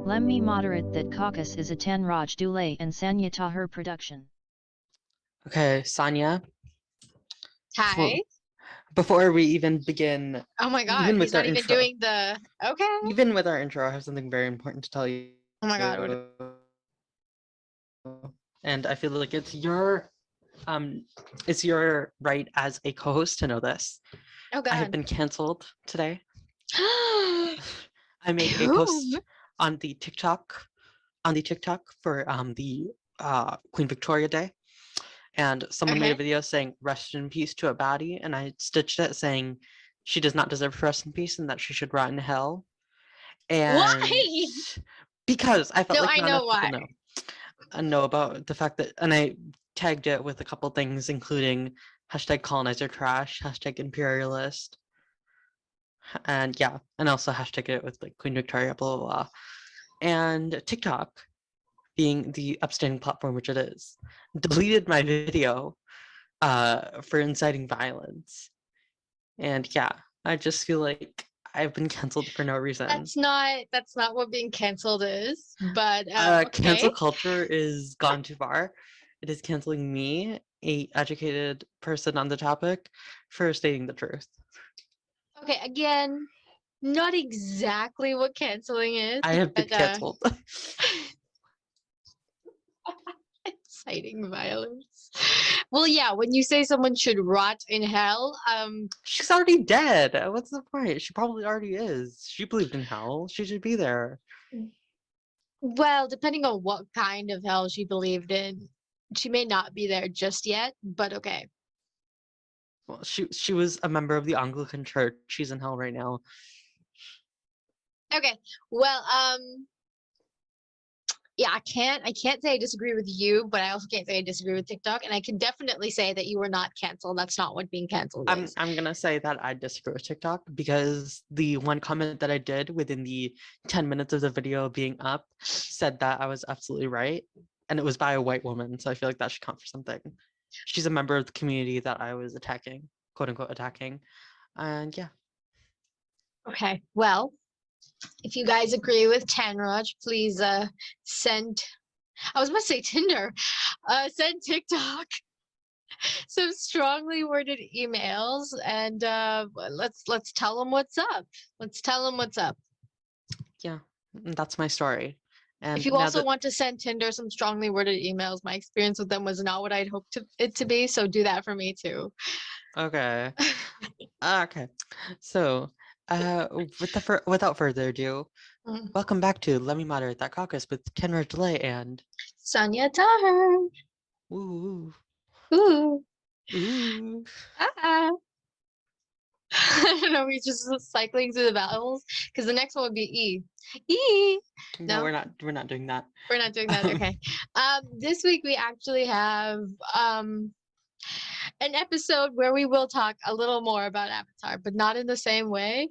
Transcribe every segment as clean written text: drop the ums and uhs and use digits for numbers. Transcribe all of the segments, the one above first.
Let me moderate that caucus is a Tanraj Dulay and Sanya Tahir production. Okay, Sanya, Hi. before we even begin, Oh my God, even he's with our not even intro, doing the. Okay. even with our intro, I have something very important to tell you. Oh my God. And I feel like it's your right as a co-host to know this. Oh I have God. been canceled today. Whom? I made a post on the TikTok for the Queen Victoria Day, and someone made a Okay. video saying "Rest in peace" to a baddie, and I stitched it saying she does not deserve to rest in peace and that she should rot in hell. And Why? because I felt No, like I not know enough people why. know about the fact that, and I tagged it with a couple things, including hashtag colonizer trash, hashtag imperialist, and yeah, and also hashtag it with like Queen Victoria, blah blah blah. And TikTok, being the upstanding platform which it is, deleted my video for inciting violence. And yeah, I just feel like I've been canceled for no reason. That's not what being canceled is. But okay. Cancel culture is gone too far. It is canceling me, a educated person on the topic, for stating the truth. Okay, again, not exactly what canceling is. I have been but, canceled. Inciting violence. Well, yeah, when you say someone should rot in hell, She's already dead. What's the point? She probably already is. She believed in hell. She should be there. well, depending on what kind of hell she believed in, she may not be there just yet, but okay. Well, she was a member of the Anglican Church. She's in hell right now. Okay. Well, yeah, I can't say I disagree with you, but I also can't say I disagree with TikTok. And I can definitely say that you were not canceled. That's not what being canceled is. I'm gonna say that I disagree with TikTok because the one comment that I did within the 10 minutes of the video being up said that I was absolutely right, and it was by a white woman, so I feel like that should count for something. She's a member of the community that I was attacking, quote unquote attacking, and yeah. Okay. Well, if you guys agree with Tanraj, please send. I was about to say Tinder. Send TikTok some strongly worded emails, and let's tell them what's up. Let's tell them what's up. Yeah, that's my story. And If you now also that want to send Tinder some strongly worded emails, my experience with them was not what I'd hoped it to be. So do that for me too. okay, okay, so without further ado, Mm. welcome back to Let Me Moderate That Caucus with Tenor Delay and Sanya Tahir. ooh Ooh. ooh. Ah. I don't know. We're just cycling through the vowels because the next one would be E. E. No, No, we're not doing that. we're not doing that. Okay. This week we actually have an episode where we will talk a little more about Avatar, but not in the same way.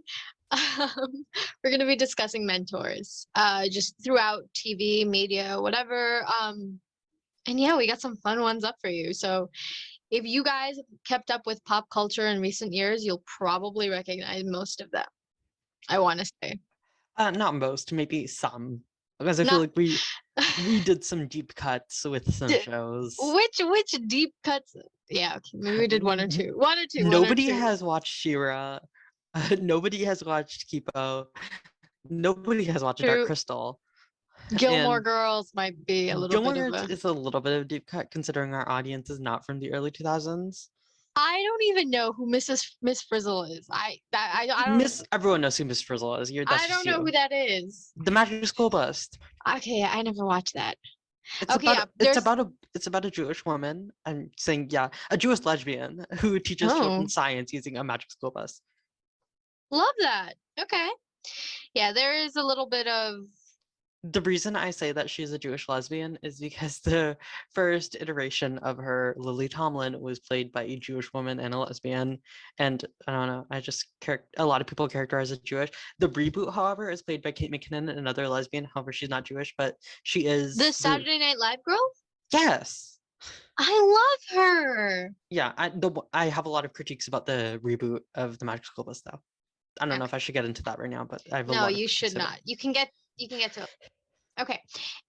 We're going to be discussing mentors, just throughout TV, media, whatever. And yeah, we got some fun ones up for you. So if you guys kept up with pop culture in recent years, you'll probably recognize most of them. I want to say. Not most, maybe some, because I feel Not like we did some deep cuts with some shows. which deep cuts. Yeah, okay, maybe we did one or two. One or two. Nobody has watched She-Ra. Nobody has watched Kipo. Nobody has watched Dark True. Crystal. Gilmore And Girls might be a little Gilmore bit of Girls a. is a little bit of a deep cut considering our audience is not from the early 2000s. I don't even know who Miss Frizzle is. I don't. Everyone knows who Miss Frizzle is. That's I don't just know you. who that is. The Magic School Bus. Okay, I never watched that. It's Okay, about yeah, it's about a Jewish woman and saying a Jewish lesbian who teaches Oh, children science using a magic school bus. love that. Okay, yeah, there is a little bit of. The reason I say that she's a Jewish lesbian is because the first iteration of her, Lily Tomlin, was played by a Jewish woman and a lesbian. And I don't know, a lot of people characterize as Jewish. The reboot, however, is played by Kate McKinnon, another lesbian. However, she's not Jewish, but she is The Saturday Night Live girl? Yes. I love her. Yeah, I have a lot of critiques about the reboot of the Magic School Bus, though. I don't know if I should get into that right now, but I have a No, lot of you should critiques of it. not. You can get to it. Okay.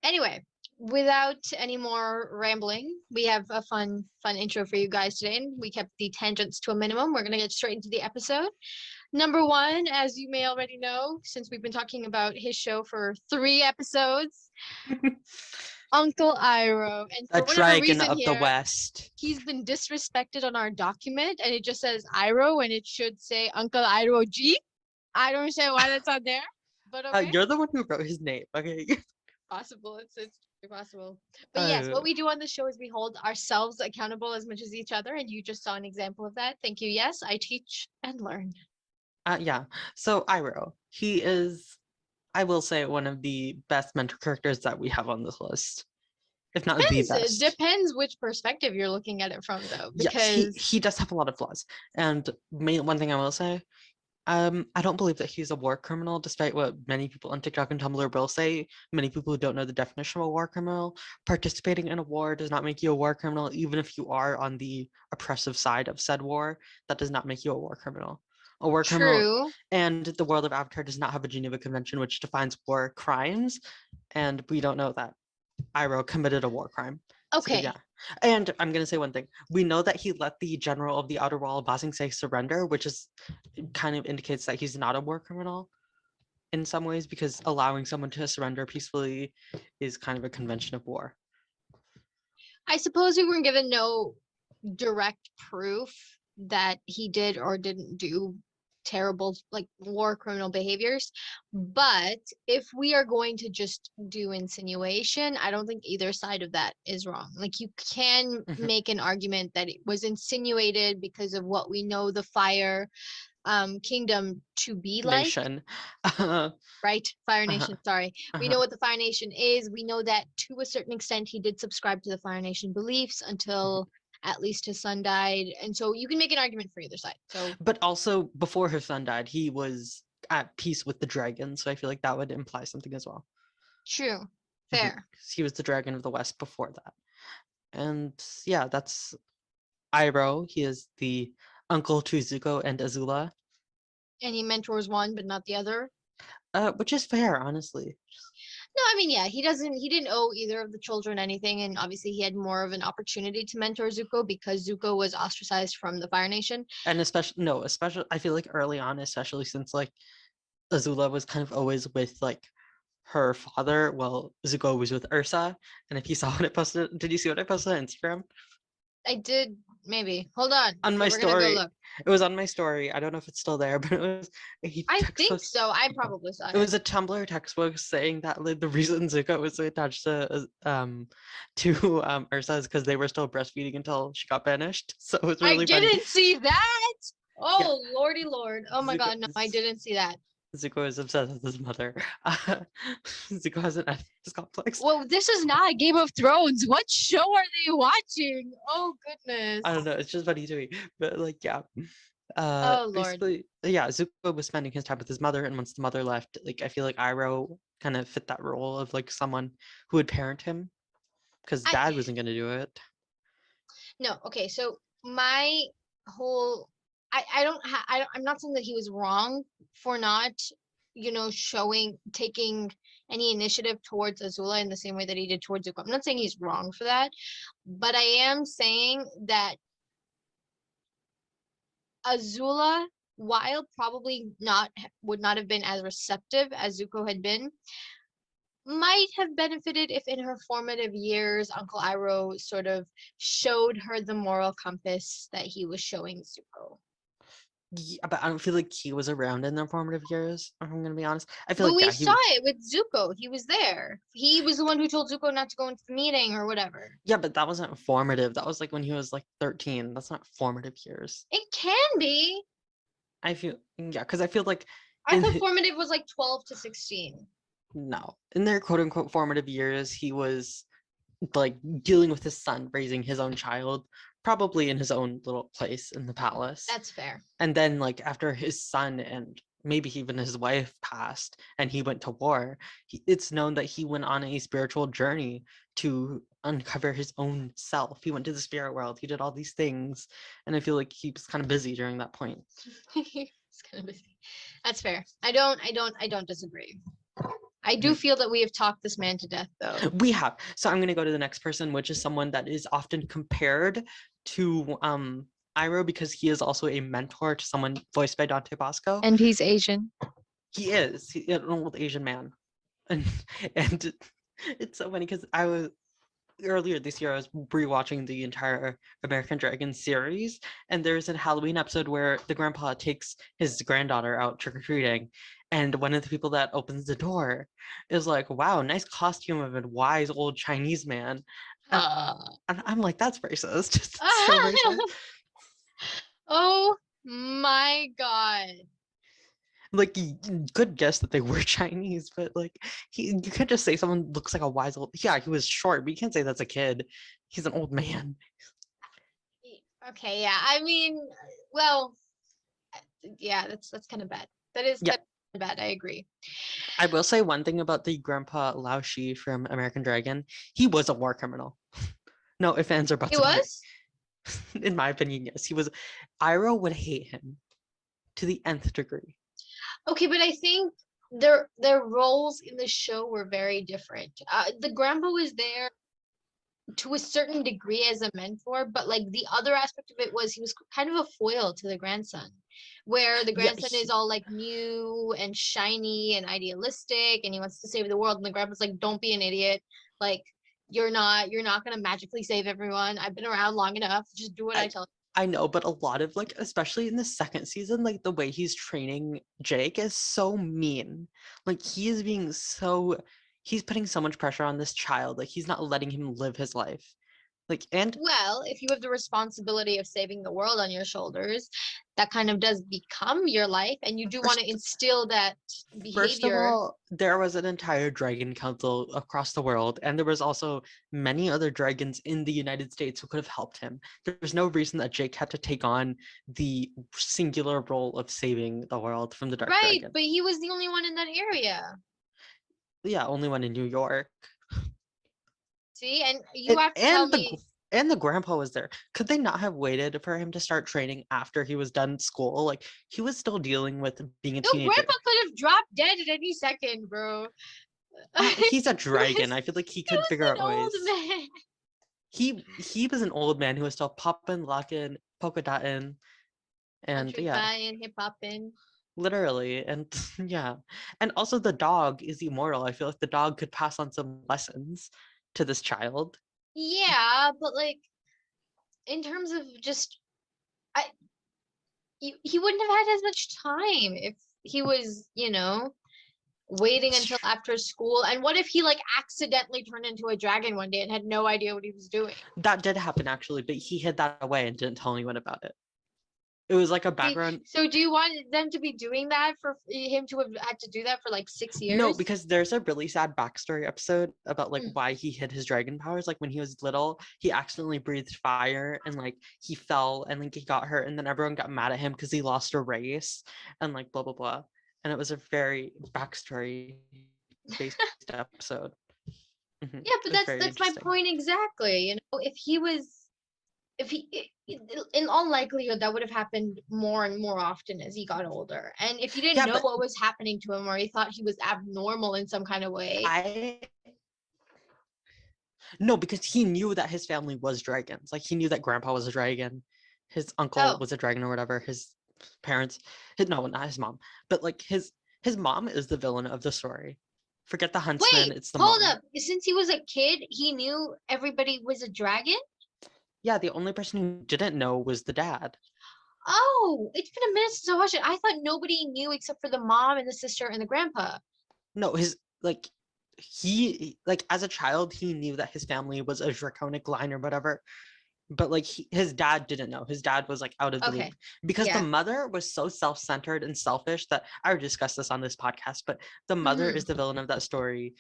Anyway, without any more rambling, we have a fun intro for you guys today. And we kept the tangents to a minimum. We're gonna get straight into the episode. Number one, as you may already know, since we've been talking about his show for 3 episodes, Uncle Iroh. And The for whatever dragon reason of the here, West. he's been disrespected on our document, and it just says Iroh, and it should say Uncle Iroh G. I don't understand why that's on there, but okay. You're the one who wrote his name, okay? Possible. It's very possible. But yes, what we do on the show is we hold ourselves accountable as much as each other, and you just saw an example of that. Thank you. Yes, I teach and learn. Yeah. So Iroh, he is, I will say, one of the best mentor characters that we have on this list, if not the best. Depends which perspective you're looking at it from, though. Yes, Because he does have a lot of flaws. And one thing I will say, I don't believe that he's a war criminal, despite what many people on TikTok and Tumblr will say. Many people who don't know the definition of a war criminal. Participating in a war does not make you a war criminal, even if you are on the oppressive side of said war. That does not make you a war criminal. A war criminal, true. and the world of Avatar does not have a Geneva Convention which defines war crimes, and we don't know that Iroh committed a war crime. Okay. So, yeah. And I'm going to say one thing. We know that he let the general of the Outer Wall, Ba Sing Se, surrender, which is kind of indicates that he's not a war criminal in some ways, because allowing someone to surrender peacefully is kind of a convention of war. I suppose we weren't given no direct proof that he did or didn't do terrible, like, war criminal behaviors. But if we are going to just do insinuation, I don't think either side of that is wrong. Like, you can Mhm. make an argument that it was insinuated because of what we know the Fire Kingdom to be like. Nation. Right? Fire Uh-huh. Nation, sorry. We know what the Fire Nation is. We know that to a certain extent he did subscribe to the Fire Nation beliefs until at least his son died. And so you can make an argument for either side. So But also, before her son died, he was at peace with the dragon, so I feel like that would imply something as well. true. Mhm. Fair. 'Cause he was the dragon of the West before that. And yeah, that's Iroh. He is the uncle to Zuko and Azula, And he mentors one but not the other. which is fair, honestly. No, I mean, yeah, he didn't owe either of the children anything, and obviously he had more of an opportunity to mentor Zuko because Zuko was ostracized from the Fire Nation. And especially I feel like early on, especially since like Azula was kind of always with like her father. Well, Zuko was with Ursa, and if you saw what I posted, did you see what I posted on Instagram? I did, maybe. Hold on. On my We're gonna go story. look. It was on my story. I don't know if it's still there, but it was I think so. I probably saw It was a Tumblr textbook saying that like the reason Zuko was attached to Ursa is because they were still breastfeeding until she got banished. So it was really I funny. didn't see that. Oh, lordy lord. Oh my Zuko, god, no, I didn't see that. Zuko is obsessed with his mother. Zuko has an Oedipus complex. Well, this is not Game of Thrones. What show are they watching? Oh goodness. I don't know. It's just funny to me. But like, yeah. Oh lord. Basically, yeah, Zuko was spending his time with his mother, and once the mother left, like I feel like Iroh kind of fit that role of like someone who would parent him, because dad wasn't gonna do it. No, okay, so my whole I'm not saying that he was wrong for not, taking any initiative towards Azula in the same way that he did towards Zuko. I'm not saying he's wrong for that, but I am saying that Azula, while probably would not have been as receptive as Zuko had been, might have benefited if in her formative years Uncle Iroh sort of showed her the moral compass that he was showing Zuko. Yeah, but I don't feel like he was around in their formative years, if I'm gonna be honest. I feel But like we yeah, saw it with Zuko. He was there. He was the one who told Zuko not to go into the meeting or whatever. yeah, but that wasn't formative. That was like when he was like 13. That's not formative years. It can be. I feel because I feel like I thought formative was like 12 to 16. no, in their quote unquote formative years, he was like dealing with his son, raising his own child, probably in his own little place in the palace. That's fair. And then like after his son and maybe even his wife passed and he went to war, it's known that he went on a spiritual journey to uncover his own self. He went to the spirit world. He did all these things, and I feel like he was kind of busy during that point. He's kind of busy. That's fair. I don't disagree. I do feel that we have talked this man to death, though. We have. So I'm gonna go to the next person, which is someone that is often compared to Iroh because he is also a mentor to someone voiced by Dante Bosco. And he's Asian. He is an old Asian man, and it's so funny because I was earlier this year I was rewatching the entire American Dragon series, and there's a Halloween episode where the grandpa takes his granddaughter out trick-or-treating, and one of the people that opens the door is like, wow, nice costume of a wise old Chinese man. And I'm like, that's racist. It's so racist. Oh my God. Like, good guess that they were Chinese, but like, you can't just say someone looks like a wise old. Yeah, he was short, but you can't say that's a kid. He's an old man. Okay, yeah. I mean, well, yeah, that's kind of bad. That is Yeah. kind of bad. I agree. I will say one thing about the Grandpa Lao Shi from American Dragon. He was a war criminal. No ifs, ands, or buts. He was? In my opinion, yes. He was. Iroh would hate him to the nth degree. Okay, but I think their roles in the show were very different. The grandpa was there to a certain degree as a mentor, but like the other aspect of it was he was kind of a foil to the grandson, where the grandson is all like new and shiny and idealistic and he wants to save the world, and the grandpa's like, don't be an idiot, like you're not gonna magically save everyone. I've been around long enough, just do what I tell you. I know, but a lot of like, especially in the second season, like the way he's training Jake is so mean. Like he's putting so much pressure on this child. Like he's not letting him live his life. Like, and Well, if you have the responsibility of saving the world on your shoulders, that kind of does become your life, and you do want to instill that behavior. First of all, there was an entire dragon council across the world, and there was also many other dragons in the United States who could have helped him. There's no reason that Jake had to take on the singular role of saving the world from the Dark Right, Dragon. but he was the only one in that area. Yeah, only one in New York. See, and you have to tell me. And the grandpa was there. Could they not have waited for him to start training after he was done school? Like he was still dealing with being a teenager. Grandpa could have dropped dead at any second, bro. He's a dragon. I feel like he could figure out ways. Man. He was an old man who was still popping, locking, polka dotting, and hip hopping. Literally, and yeah, and also the dog is immortal. I feel like the dog could pass on some lessons to this child. Yeah, but like in terms of just he wouldn't have had as much time if he was, waiting until after school. And what if he like accidentally turned into a dragon one day and had no idea what he was doing? That did happen actually, but he hid that away and didn't tell anyone about it. It was like a background. So do you want them to be doing that, for him to have had to do that for like 6 years? No, because there's a really sad backstory episode about like why he hid his dragon powers. Like when he was little, he accidentally breathed fire and like he fell and like he got hurt, and then everyone got mad at him because he lost a race and like blah blah blah. And it was a very backstory based episode. Yeah, but that's my point exactly. If he, in all likelihood, that would have happened more and more often as he got older. And if he didn't know what was happening to him, or he thought he was abnormal in some kind of way. No, because he knew that his family was dragons. Like he knew that grandpa was a dragon, his uncle was a dragon or whatever, his parents, not his mom, but like his mom is the villain of the story. Forget the huntsman. It's the hold mom. up. Since he was a kid, he knew everybody was a dragon? Yeah, the only person who didn't know was the dad. Oh, it's been a minute since I watched it. I thought nobody knew except for the mom and the sister and the grandpa. No, he as a child, he knew that his family was a draconic line or whatever. But like his dad didn't know. His dad was like out of the loop because the mother was so self-centered and selfish that I would discuss this on this podcast. But the mother is the villain of that story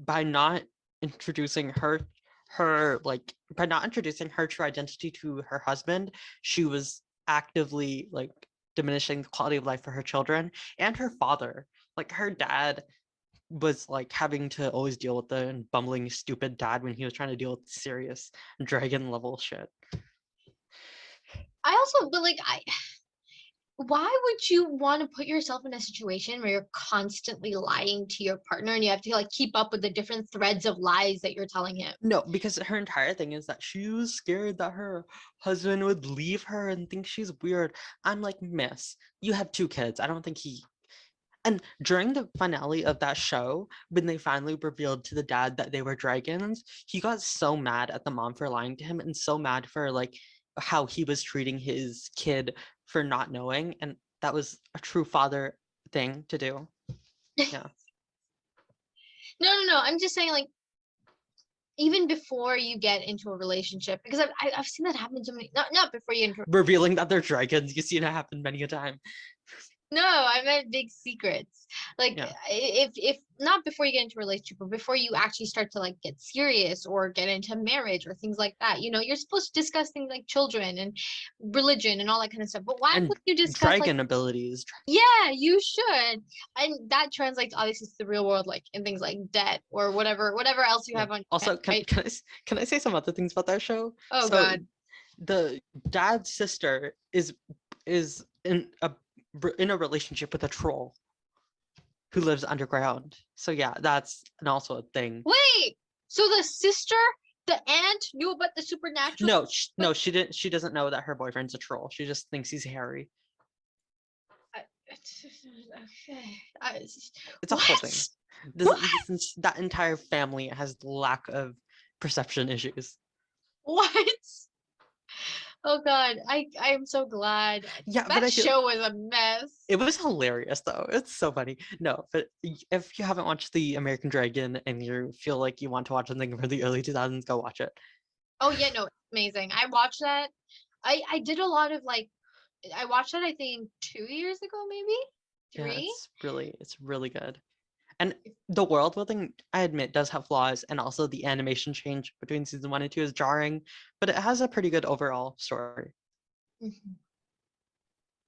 by not introducing her true identity to her husband. She was actively like diminishing the quality of life for her children and her father. Like her dad was like having to always deal with the bumbling stupid dad when he was trying to deal with serious dragon level shit. why would you want to put yourself in a situation where you're constantly lying to your partner and you have to like keep up with the different threads of lies that you're telling him? No, because her entire thing is that she was scared that her husband would leave her and think she's weird. I'm like, miss, you have 2 kids. I don't think he. And during the finale of that show, when they finally revealed to the dad that they were dragons, he got so mad at the mom for lying to him and so mad for like how he was treating his kid for not knowing. And that was a true father thing to do. Yeah. No. I'm just saying, like, even before you get into a relationship, because I've seen that happen to many. Not before you enter. Revealing that they're dragons, you see it happen many a time. No, I meant big secrets. Like, Yeah. if not before you get into a relationship, but before you actually start to like get serious or get into marriage or things like that, you're supposed to discuss things like children and religion and all that kind of stuff. But why And would you discuss like, dragon abilities. yeah, you should. And that translates obviously to the real world, like in things like debt or whatever else you Yeah. have on your Also, head, right? can I say some other things about that show? Oh So God. the dad's sister is in a relationship with a troll who lives underground. So yeah, that's also a thing. Wait, so the sister, the aunt knew about the supernatural? No, she didn't. She doesn't know that her boyfriend's a troll. She just thinks he's Harry. Okay. It's a whole thing. What? That entire family has lack of perception issues. What? Oh God, I am so glad. Yeah, but That I feel show was a mess. it was hilarious though. It's so funny. No, but if you haven't watched The American Dragon and you feel like you want to watch something from the early 2000s, go watch it. Oh yeah, no, it's amazing. I watched that. I did a lot of like, I watched that I think 2 years ago, maybe Yeah, 3. it's really good. And the world building, I admit, does have flaws, and also the animation change between season 1 and 2 is jarring, but it has a pretty good overall story. Mhm.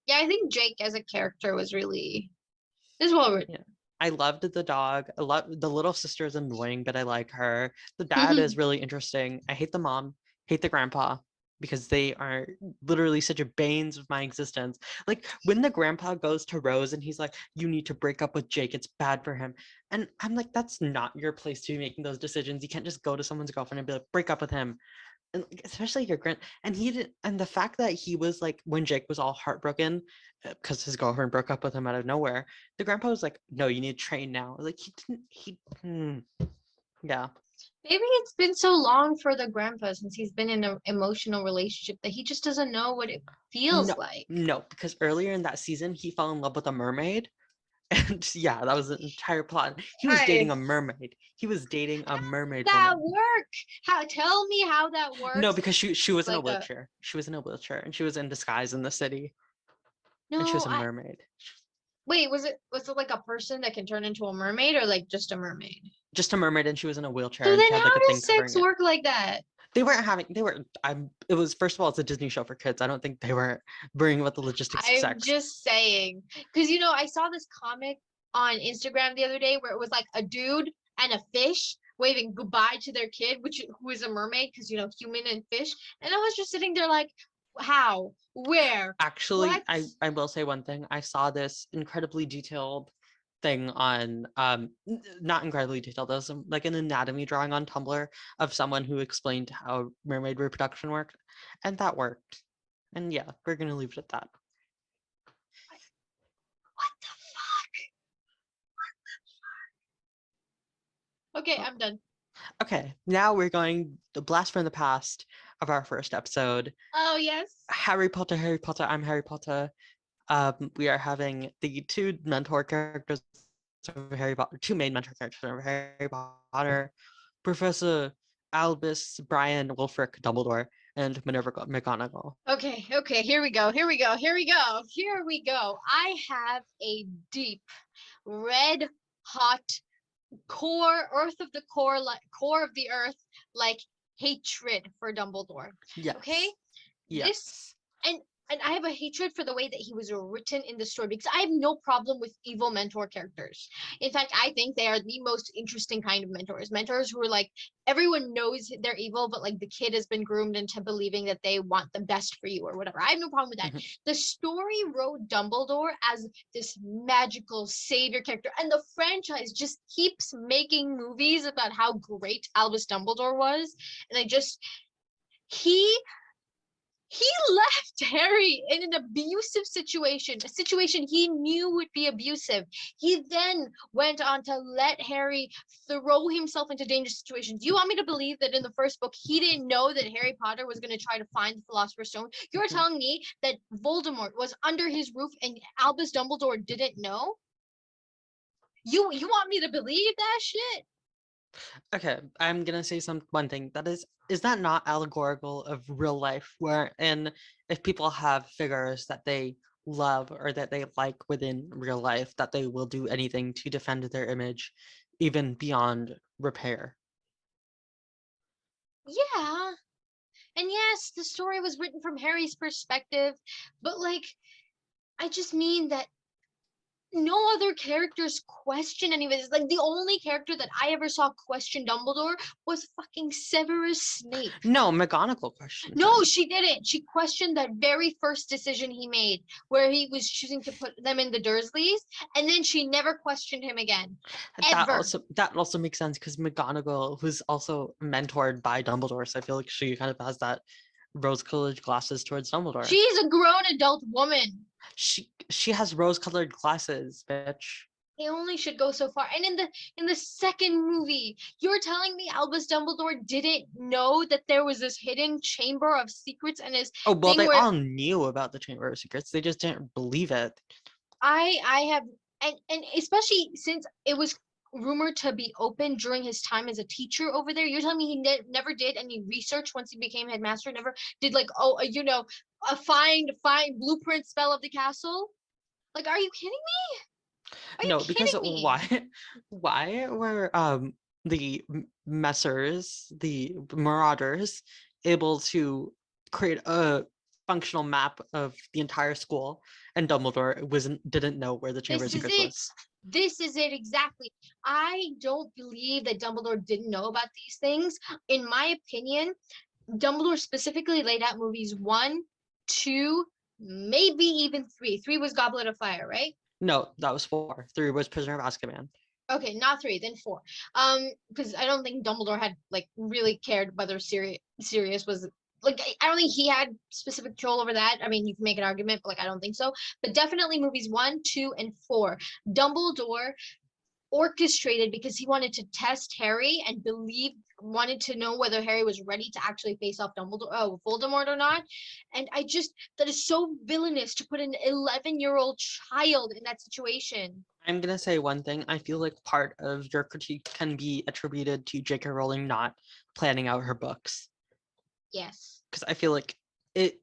Yeah, I think Jake as a character was well written. Yeah. I loved the dog. I love the little sister is annoying, but I like her. The dad is really interesting. I hate the mom, hate the grandpa, because they are literally such a banes of my existence. Like when the grandpa goes to Rose and he's like, "You need to break up with Jake. It's bad for him." And I'm like, that's not your place to be making those decisions. You can't just go to someone's girlfriend and be like, "Break up with him." And like, especially your grand, and he didn't, and the fact that he was like, when Jake was all heartbroken because his girlfriend broke up with him out of nowhere, the grandpa was like, "No, you need to train now." Like yeah. Maybe it's been so long for the grandpa since he's been in an emotional relationship that he just doesn't know what it feels No, like. no, because earlier in that season he fell in love with a mermaid, and yeah, that was the entire plot. He was dating a Guys, mermaid. He was dating a mermaid that woman. work? How, tell me how that No, works. because she was in a Like a wheelchair. She was in a wheelchair, and she was in disguise in the city, and she no, was a I mermaid. wait, was it like a person that can turn into a mermaid or like just a mermaid? Just a mermaid, and she was in a wheelchair, So and then she had like how a thing does sex covering it. work like that? It was, first of all, it's a Disney show for kids. I don't think they were worrying about the logistics of I'm sex. just saying. Because I saw this comic on Instagram the other day where it was like a dude and a fish waving goodbye to their kid, who is a mermaid, because human and fish. And I was just sitting there like, how? Where? Actually, What? I will say one thing. I saw this incredibly detailed thing on not incredibly detailed, there was like an anatomy drawing on Tumblr of someone who explained how mermaid reproduction worked, and that worked. And yeah, we're gonna leave it at that. What the fuck? Okay, I'm done. Okay, now we're going the blast from the past of our first episode. Oh yes. Harry Potter, Harry Potter, I'm Harry Potter. We are having the two mentor characters of Harry Potter, two main mentor characters of Harry Potter, Professor Albus Brian Wulfric Dumbledore and Minerva McGonagall. Okay, here we go. I have a deep, red hot core of the earth, like hatred for Dumbledore. Yes. Okay? This Yes. and and I have a hatred for the way that he was written in the story, because I have no problem with evil mentor characters. In fact, I think they are the most interesting kind of mentors. Mentors who are like, everyone knows they're evil, but like the kid has been groomed into believing that they want the best for you or whatever. I have no problem with that. Mhm. The story wrote Dumbledore as this magical savior character, and the franchise just keeps making movies about how great Albus Dumbledore was. And he he left Harry in an abusive situation, a situation he knew would be abusive. He then went on to let Harry throw himself into dangerous situations. Do you want me to believe that in the first book, he didn't know that Harry Potter was going to try to find the Philosopher's Stone? You're Mhm. telling me that Voldemort was under his roof and Albus Dumbledore didn't know? You want me to believe that shit? Okay, I'm gonna say one thing. That is that not allegorical of real life, wherein if people have figures that they love or that they like within real life, that they will do anything to defend their image, even beyond repair. Yeah. And yes, the story was written from Harry's perspective, but like, I just mean that no other characters question any of it. Like the only character that I ever saw question Dumbledore was fucking Severus Snape. No, McGonagall questioned No, him. she didn't. She questioned that very first decision he made, where he was choosing to put them in the Dursleys, and then she never questioned him again, ever. That also makes sense because McGonagall was also mentored by Dumbledore, so I feel like she kind of has that rose-colored glasses towards Dumbledore. She's a grown adult woman. She has rose-colored glasses, bitch. They only should go so far. And in the second movie, you're telling me Albus Dumbledore didn't know that there was this hidden chamber of secrets and his Oh, well, thing they where all knew about the Chamber of Secrets. They just didn't believe it. I have, and especially since it was rumored to be open during his time as a teacher over there. You're telling me he never did any research once he became headmaster, never did like, oh, a find blueprint spell of the castle? Like, are you kidding me? Are you No, because kidding me? why were the messers, the marauders, able to create a functional map of the entire school, and Dumbledore didn't know where the Chamber of This is Secrets it. was? This is it exactly. I don't believe that Dumbledore didn't know about these things. In my opinion, Dumbledore specifically laid out movies 1, 2, maybe even 3. 3 was Goblet of Fire, right? No, that was 4. 3 was Prisoner of Azkaban. Okay, not 3, then 4. Because I don't think Dumbledore had like really cared whether Sirius was like, I don't think he had specific control over that. I mean, you can make an argument, but like I don't think so. But definitely movies 1, 2, and 4. Dumbledore orchestrated because he wanted to test Harry and wanted to know whether Harry was ready to actually face off Voldemort or not. And that is so villainous to put an 11-year-old child in that situation. I'm gonna say one thing. I feel like part of your critique can be attributed to J.K. Rowling not planning out her books. Yes. Because it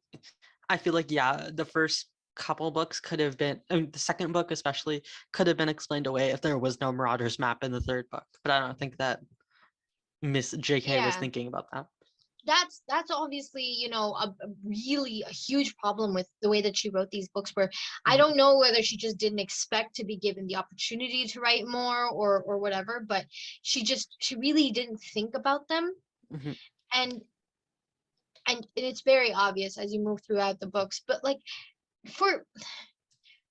I feel like, yeah, the first couple books could have been, I mean, the second book especially could have been explained away if there was no Marauders map in the third book. But I don't think that Miss JK was Yeah. thinking about that. That's obviously, a really a huge problem with the way that she wrote these books, where I Mhm. don't know whether she just didn't expect to be given the opportunity to write more or whatever, but she really didn't think about them. Mhm. And it's very obvious as you move throughout the books, but like for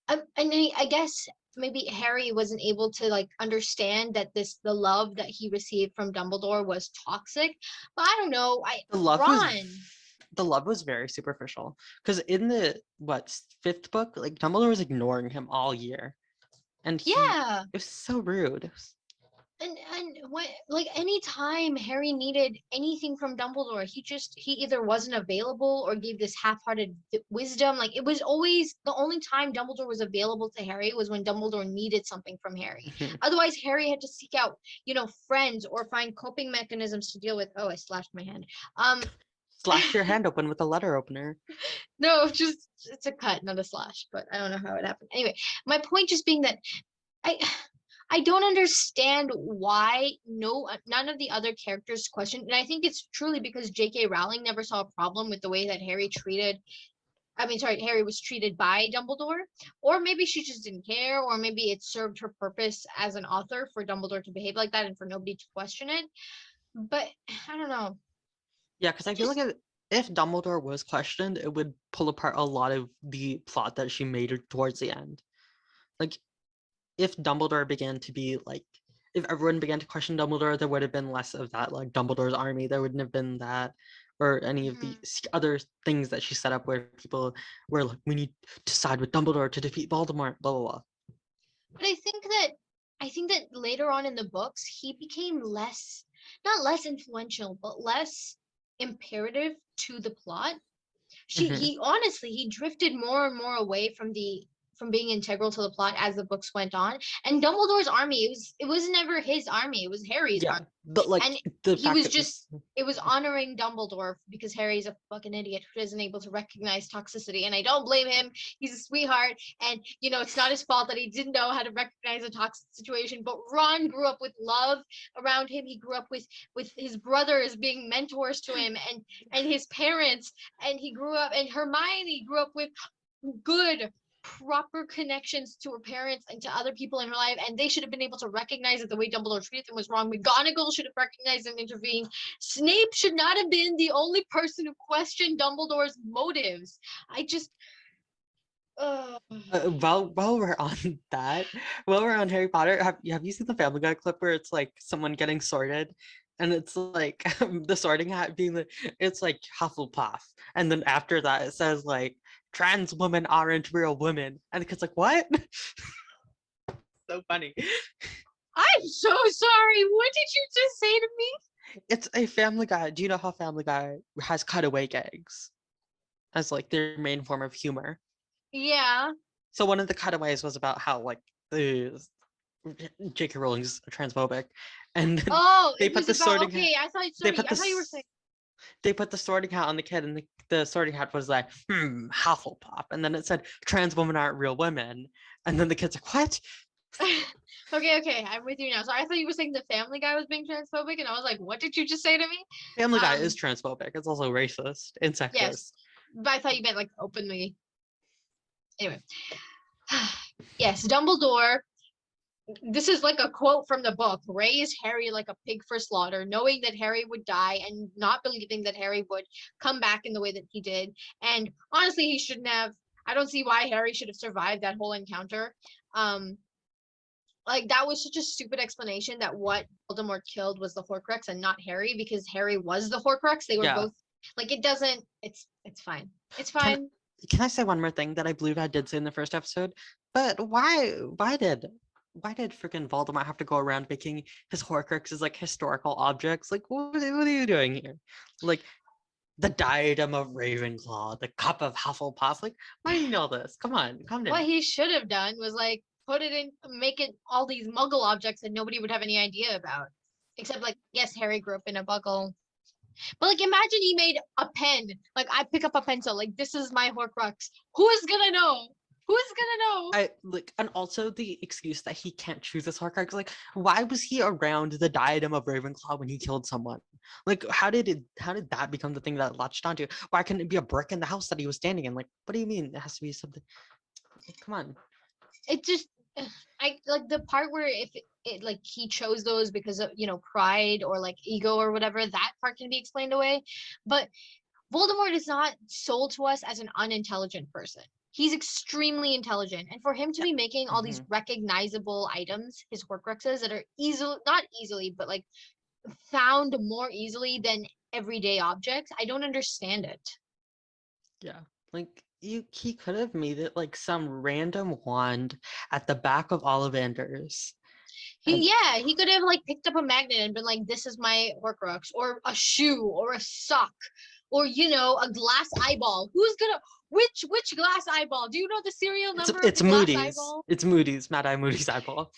I guess maybe Harry wasn't able to like understand that the love that he received from Dumbledore was toxic, but I don't know. The love was Ron. the love was very superficial. Because in the fifth book, like Dumbledore was ignoring him all year, and Yeah. it was so rude. And when like anytime Harry needed anything from Dumbledore, he either wasn't available or gave this half-hearted wisdom. Like it was always the only time Dumbledore was available to Harry was when Dumbledore needed something from Harry. Otherwise, Harry had to seek out, friends or find coping mechanisms to deal with. Oh, I slashed my hand. Slash your hand open with a letter opener. No, just it's a cut, not a slash. But I don't know how it happened. Anyway, my point just being that I I don't understand why none of the other characters questioned, and I think it's truly because J.K. Rowling never saw a problem with the way that Harry treated Harry was treated by Dumbledore, or maybe she just didn't care, or maybe it served her purpose as an author for Dumbledore to behave like that and for nobody to question it. But I don't know. Yeah, because I feel like if Dumbledore was questioned, it would pull apart a lot of the plot that she made towards the end. Like, if Dumbledore began to be like, if everyone began to question Dumbledore, there would have been less of that, like Dumbledore's army. There wouldn't have been that, or any of the other things that she set up where people were like, we need to side with Dumbledore to defeat Voldemort, blah blah blah. But I think that later on in the books, he became less, not less influential, but less imperative to the plot. He honestly, he drifted more and more away from being integral to the plot as the books went on. And Dumbledore's army, it was never his army, it was Harry's Yeah, army. but like And the he fact was that just, it was honoring Dumbledore because Harry's a fucking idiot who isn't able to recognize toxicity. And I don't blame him. He's a sweetheart. And, you know, it's not his fault that he didn't know how to recognize a toxic situation. But Ron grew up with love around him. He grew up with his brothers being mentors to him, and his parents. And he grew up, and Hermione grew up with good, proper connections to her parents and to other people in her life, and they should have been able to recognize that the way Dumbledore treated them was wrong. McGonagall should have recognized and intervened. Snape should not have been the only person who questioned Dumbledore's motives. I just while we're on that, while we're on Harry Potter, have you seen the Family Guy clip where it's like someone getting sorted, and it's like the sorting hat being like, it's like Hufflepuff, and then after that it says like trans women aren't real women, and the kid's like, what? So funny. I'm so sorry. What did you just say to me? It's a Family Guy. Do you know how Family Guy has cutaway gags as like their main form of humor? Yeah. So one of the cutaways was about how like the J.K. Rowling's transphobic, and Oh, they it put was the about, sorting okay. hat. I thought They sorry. put I thought you were saying. they put the sorting hat on the kid, and the sorting hat was like, Hufflepuff, and then it said trans women aren't real women, and then the kid's like, what? Okay, I'm with you now. So I thought you were saying the Family Guy was being transphobic, and I was like, what did you just say to me? Family Guy is transphobic. It's also racist and sexist. Yes, but I thought you meant like openly. Anyway, yes, Dumbledore. This is like a quote from the book. Raised Harry like a pig for slaughter, knowing that Harry would die and not believing that Harry would come back in the way that he did. And honestly, he shouldn't have. I don't see why Harry should have survived that whole encounter. Like that was such a stupid explanation that what Voldemort killed was the Horcrux and not Harry, because Harry was the Horcrux. They were both like, it doesn't. It's fine. It's fine. Can I say one more thing that I believe I did say in the first episode? But why did freaking Voldemort have to go around making his Horcruxes like historical objects? Like, what are you doing here? Like, the diadem of Ravenclaw, the cup of Hufflepuff. Like, why do you know this? Come on, calm down. What he should have done was like put it in, make it all these Muggle objects that nobody would have any idea about. Except like, yes, Harry grew up in a Muggle. But like, imagine he made a pen. Like, I pick up a pencil. Like, this is my Horcrux. Who is gonna know? Who's gonna know? And also the excuse that he can't choose his Horcrux. Like, why was he around the diadem of Ravenclaw when he killed someone? Like, how did that become the thing that latched onto? Why couldn't it be a brick in the house that he was standing in? Like, what do you mean? It has to be something. Like, come on. It just, I like the part where if it like he chose those because of, you know, pride or like ego or whatever, that part can be explained away. But Voldemort is not sold to us as an unintelligent person. He's extremely intelligent, and for him to be making all these recognizable items, his Horcruxes, that are not easily, but like found more easily than everyday objects, I don't understand it. Yeah, like he could have made it like some random wand at the back of Ollivanders. He could have like picked up a magnet and been like, this is my Horcrux, or a shoe, or a sock, or, you know, a glass eyeball. Who's gonna, which glass eyeball? Do you know the serial number It's of the Moody's. glass eyeball? It's Moody's, Mad Eye Moody's eyeball.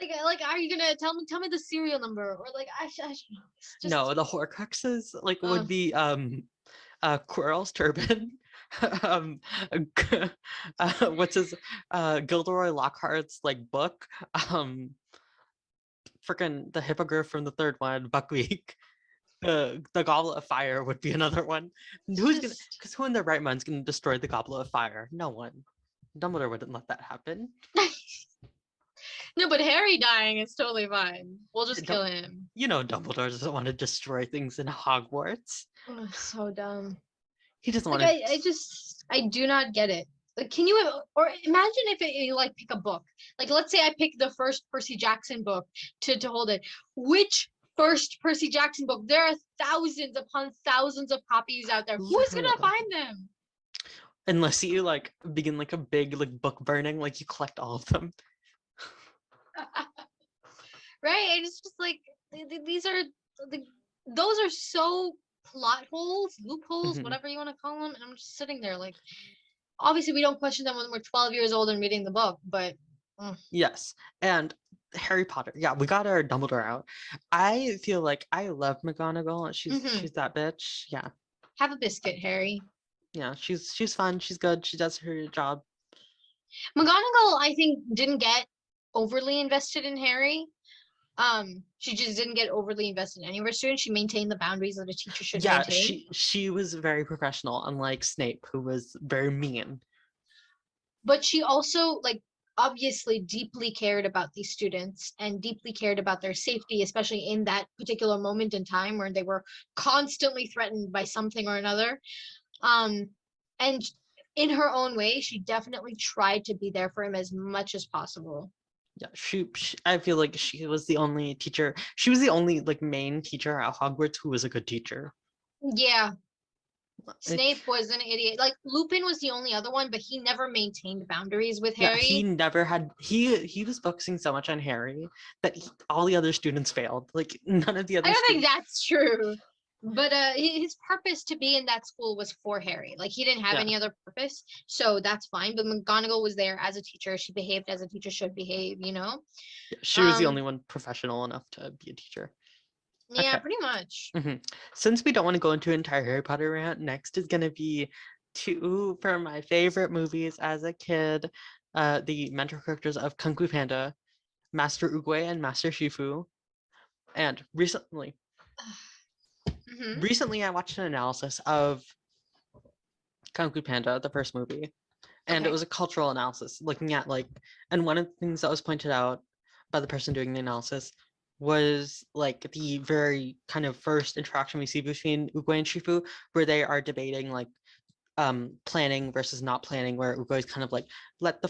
Like, are you gonna tell me the serial number, or like I should know. Just... No, the Horcruxes like would be Quirrell's turban. What's his Gilderoy Lockhart's like book, freaking the hippogriff from the third one, Buckbeak. The Goblet of Fire would be another one. Because who in their right mind's gonna destroy the Goblet of Fire? No one. Dumbledore wouldn't let that happen. No, but Harry dying is totally fine. We'll just Don't- kill him. You know Dumbledore doesn't want to destroy things in Hogwarts. Oh, so dumb. He doesn't Like want to. I do not get it. Like, can you or imagine if you like pick a book? Like, let's say I pick the first Percy Jackson book to hold it. Which first Percy Jackson book? There are thousands upon thousands of copies out there. Who's gonna Literally. find them? Unless you like begin like a big like book burning, like you collect all of them. Right? It's just like these are those are so plot holes, loopholes, Mhm. whatever you want to call them. And I'm just sitting there like, obviously we don't question them when we're 12 years old and reading the book, but Yes, and Harry Potter. Yeah, we got our Dumbledore out. I feel like I love McGonagall. She's that bitch. Yeah, have a biscuit, Harry. yeah. She's fun. She's good. She does her job. McGonagall, I think, didn't get overly invested in Harry. She just didn't get overly invested in any of her students. She maintained the boundaries that a teacher should Yeah, maintain. she was very professional, unlike Snape, who was very mean. But she also, like, obviously deeply cared about these students and deeply cared about their safety, especially in that particular moment in time where they were constantly threatened by something or another. And in her own way, she definitely tried to be there for him as much as possible. Yeah, she I feel like she was the only teacher. She was the only like main teacher at Hogwarts who was a good teacher. Yeah, Like, Snape was an idiot. Like Lupin was the only other one, but he never maintained boundaries with yeah, he Harry. never had. He was focusing so much on Harry that all the other students failed. Like none of the I other don't think students. that's true. But his purpose to be in that school was for Harry. Like he didn't have Yeah. any other purpose, so that's fine. But McGonagall was there as a teacher. She behaved as a teacher should behave, you know? She was the only one professional enough to be a teacher. Yeah, Okay. pretty much. Since we don't want to go into an entire Harry Potter rant, next is going to be two from my favorite movies as a kid, the mentor characters of Kung Fu Panda, Master Oogway and Master Shifu. And recently I watched an analysis of Kung Fu Panda, the first movie, and it was a cultural analysis looking at like, and one of the things that was pointed out by the person doing the analysis was like the very kind of first interaction we see between Oogway and Shifu, where they are debating like planning versus not planning, where Ugo is kind of like let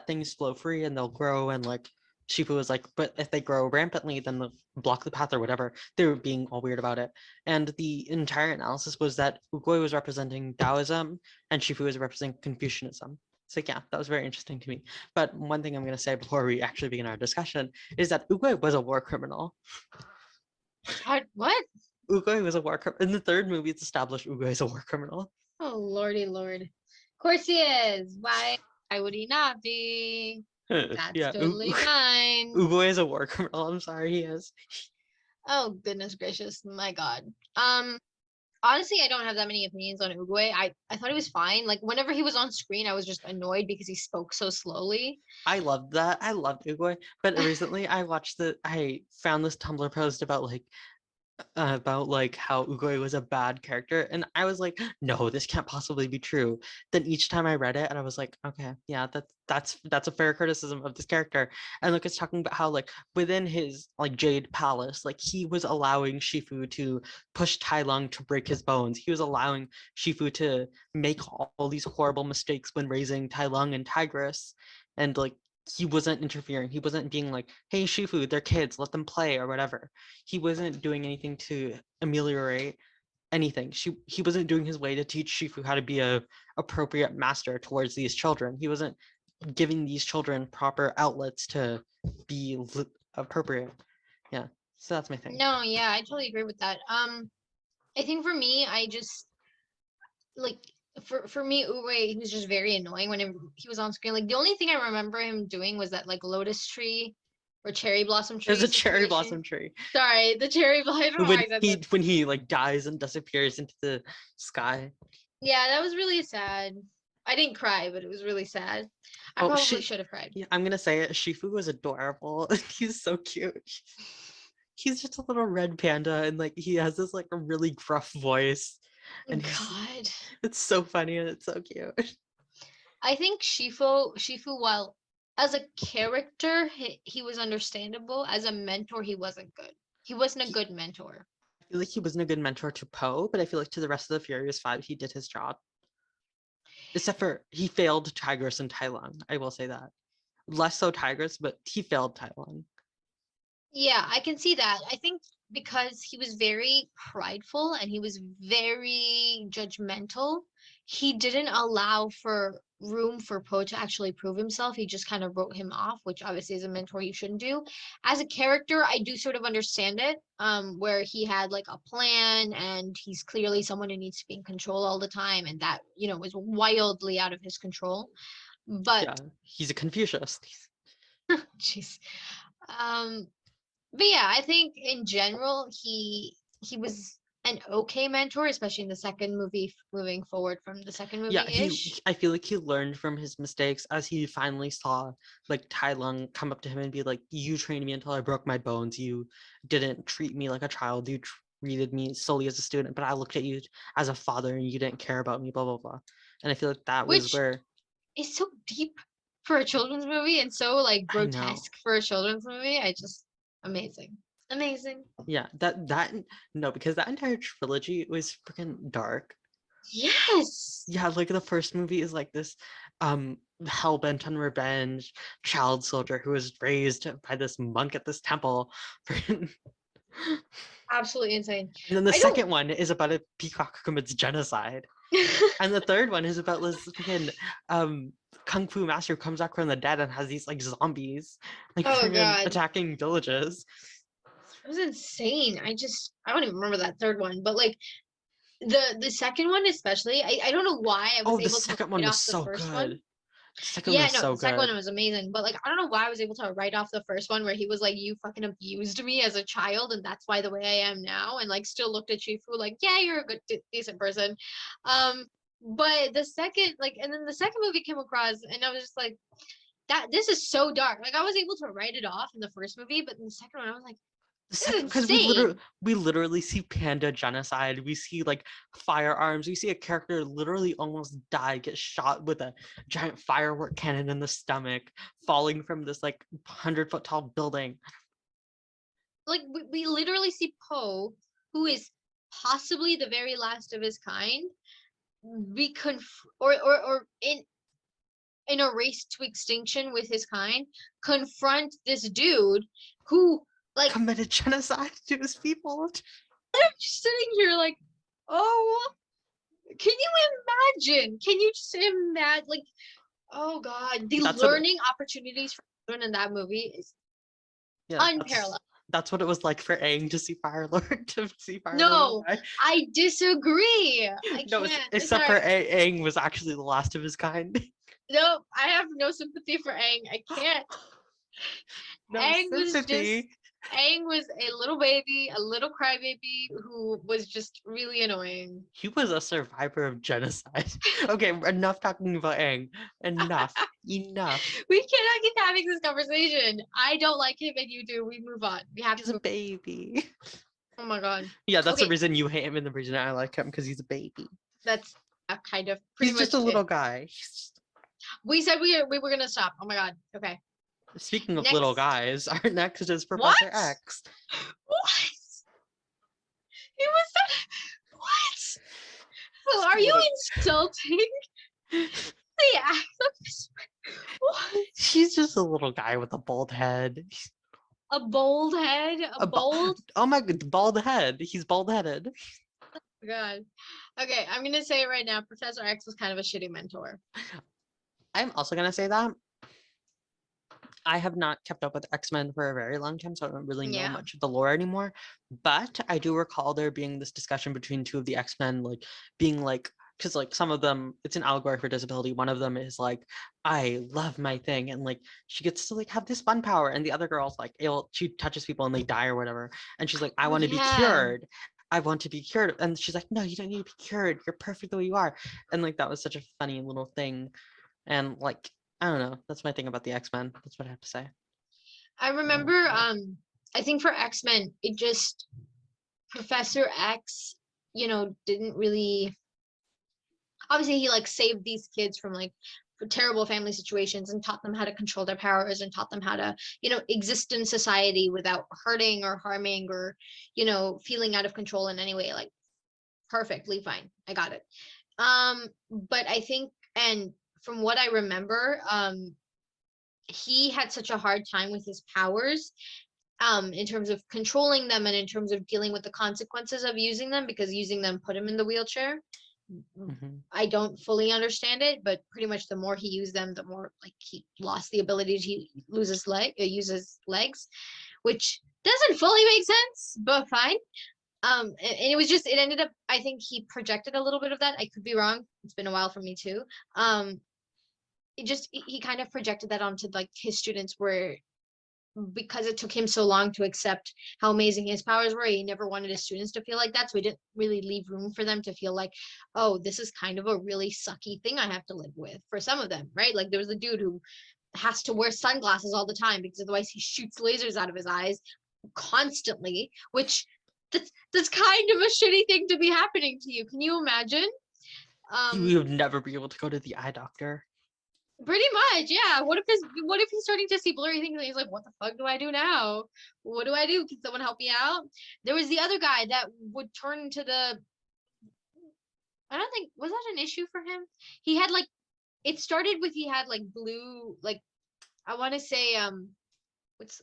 things flow free and they'll grow, and like Shifu was like, but if they grow rampantly, then they'll block the path or whatever. They were being all weird about it. And the entire analysis was that Ugo was representing Taoism and Shifu was representing Confucianism. So yeah, that was very interesting to me. But one thing I'm going to say before we actually begin our discussion is that Ugo was a war criminal. What? Ugo was a war criminal. In the third movie, it's established Ugo is a war criminal. Oh lordy lord. Of course he is. Why would he not be? That's Yeah, totally fine. Ugo is a war criminal. I'm sorry, he is. Oh goodness gracious, my god. Honestly, I don't have that many opinions on Uguay. I thought he was fine. Like whenever he was on screen, I was just annoyed because he spoke so slowly. I loved that. I loved Ugo. But recently I found this Tumblr post about like how Ugo was a bad character, and I was like, no, this can't possibly be true. Then each time I read it, and I was like, okay, yeah, that's a fair criticism of this character. And look, it's talking about how like within his like Jade Palace, like he was allowing Shifu to push Tai Lung to break his bones. He was allowing Shifu to make all these horrible mistakes when raising Tai Lung and Tigress, and like he wasn't interfering. He wasn't being like, hey, Shifu, they're kids, let them play or whatever. He wasn't doing anything to ameliorate anything. He wasn't doing his way to teach Shifu how to be a appropriate master towards these children. He wasn't giving these children proper outlets to be appropriate. Yeah, so that's my thing. No, yeah, I totally agree with that. I think for me, I just like for me, Uwe, he was just very annoying when he was on screen. Like the only thing I remember him doing was that like lotus tree or cherry blossom tree. There's a cherry situation. blossom tree. Sorry, the cherry blossom. I don't know why I said that. When he like dies and disappears into the sky. Yeah, that was really sad. I didn't cry, but it was really sad. I probably should have cried. Yeah, I'm gonna say it. Shifu was adorable. He's so cute. he's just a little red panda, and like he has this like a really gruff voice, and God. it's so funny and it's so cute. I think Shifu, while as a character, he was understandable. As a mentor, he wasn't good. He wasn't a good mentor. I feel like he wasn't a good mentor to Poe, but I feel like to the rest of the Furious Five, he did his job. Except for he failed Tigress and Tai Lung. I will say that. Less so Tigress, but he failed Tai Lung. Yeah, I can see that. I think because he was very prideful and he was very judgmental, he didn't allow for room for Poe to actually prove himself. He just kind of wrote him off, which obviously as a mentor you shouldn't do. As a character, I do sort of understand it, where he had like a plan and he's clearly someone who needs to be in control all the time, and that, was wildly out of his control. But Yeah, he's a Confucius. jeez. Um, but yeah, I think in general he was an okay mentor, especially in the second movie, moving forward from the second Yeah, movie-ish. I feel like he learned from his mistakes as he finally saw like Tai Lung come up to him and be like, "You trained me until I broke my bones. You didn't treat me like a child. You treated me solely as a student, but I looked at you as a father and you didn't care about me, blah blah blah." And I feel like that was Which where is so deep for a children's movie and so like I know. grotesque for a children's movie. Amazing. Amazing. Yeah, that no, because that entire trilogy was freaking dark. Yes. Yeah, like the first movie is like this hell-bent on revenge child soldier who was raised by this monk at this temple. And Absolutely insane. then the I don't second one is about a peacock who commits genocide. And the third one is about this freaking kung fu master who comes back from the dead and has these like zombies like Oh freaking God. attacking villages. It was insane. I don't even remember that third one, but like the second one especially, I don't know why I was Oh, the able to second one write was off the so first good. one. The second one Yeah, was no, so the second one good. was amazing, but like I don't know why I was able to write off the first one where he was like, "You fucking abused me as a child, and that's why the way I am now," and like still looked at Chifu like, "Yeah, you're a good, decent person." But the second, like, and then the second movie came across, and I was just like, "That this is so dark." Like I was able to write it off in the first movie, but in the second one, I was like, The "This is second, because insane." we literally see panda genocide. We see like firearms. We see a character literally almost die, get shot with a giant firework cannon in the stomach, falling from this like 100-foot tall building. Like we literally see Poe, who is possibly the very last of his kind, be or in a race to extinction with his kind, confront this dude who, like, Committed genocide to his people. I'm just sitting here like, oh, can you imagine? Can you just imagine? Like, oh God, the That's what. learning opportunities for children in that movie is Yeah, unparalleled. that's what it was like for Aang to see Firelord No, die. I disagree. I No, can't. except for Sorry. Aang was actually the last of his kind. No, I have no sympathy for Aang. I can't. No Aang was just sympathy. Aang was a little baby, a little crybaby who was just really annoying. He was a survivor of genocide. Okay, enough talking about Aang. Enough. Enough. We cannot keep having this conversation. I don't like him and you do. We move on. We have He's to a move. baby. Oh my God. Yeah, that's the Okay, reason you hate him and the reason I like him, because he's a baby. that's kind of pretty He's much just a it. little guy. We said we were gonna stop. Oh my God. Okay. Speaking of little Next. guys, our next is What? Professor X. What? He was that. What? Well, Just a are you little- insulting the act of this? What? He's just a little guy with a bald head. A bold head? A bold? Oh my god, bald head. He's bald headed. God. Okay, I'm gonna say it right now. Professor X was kind of a shitty mentor. I'm also gonna say that I have not kept up with X-Men for a very long time, so I don't really know Yeah. much of the lore anymore. But I do recall there being this discussion between two of the X-Men, like being like, because like some of them, it's an allegory for disability. One of them is like, I love my thing, and like she gets to like have this fun power, and the other girl's like, she touches people and they die or whatever, and she's like, I Oh, want to be yeah. cured. I want to be cured, and she's like, no, you don't need to be cured. You're perfect the way you are, and like that was such a funny little thing, and like I don't know. That's my thing about the X-Men. That's what I have to say. I remember I think for X-Men, it just Professor X, didn't really obviously he like saved these kids from like terrible family situations and taught them how to control their powers and taught them how to, exist in society without hurting or harming or, feeling out of control in any way. Like perfectly fine. I got it. But I think, and from what I remember, he had such a hard time with his powers, in terms of controlling them and in terms of dealing with the consequences of using them, because using them put him in the wheelchair. Mhm. I don't fully understand it, but pretty much the more he used them, the more like he lost the ability to use his legs, which doesn't fully make sense, but fine. And it ended up, I think he projected a little bit of that. I could be wrong. It's been a while for me too. He kind of projected that onto like his students, where because it took him so long to accept how amazing his powers were, he never wanted his students to feel like that. So he didn't really leave room for them to feel like, oh, this is kind of a really sucky thing I have to live with, for some of them, right? Like there was a dude who has to wear sunglasses all the time because otherwise he shoots lasers out of his eyes constantly, which that's kind of a shitty thing to be happening to you. Can you imagine? You would never be able to go to the eye doctor. Pretty much, yeah. What if he's starting to see blurry things and he's like, what the fuck do I do now? What do I do? Can someone help me out? There was the other guy that would turn into I don't think, was that an issue for him? He had like, it started with, he had like blue, like, I want to say,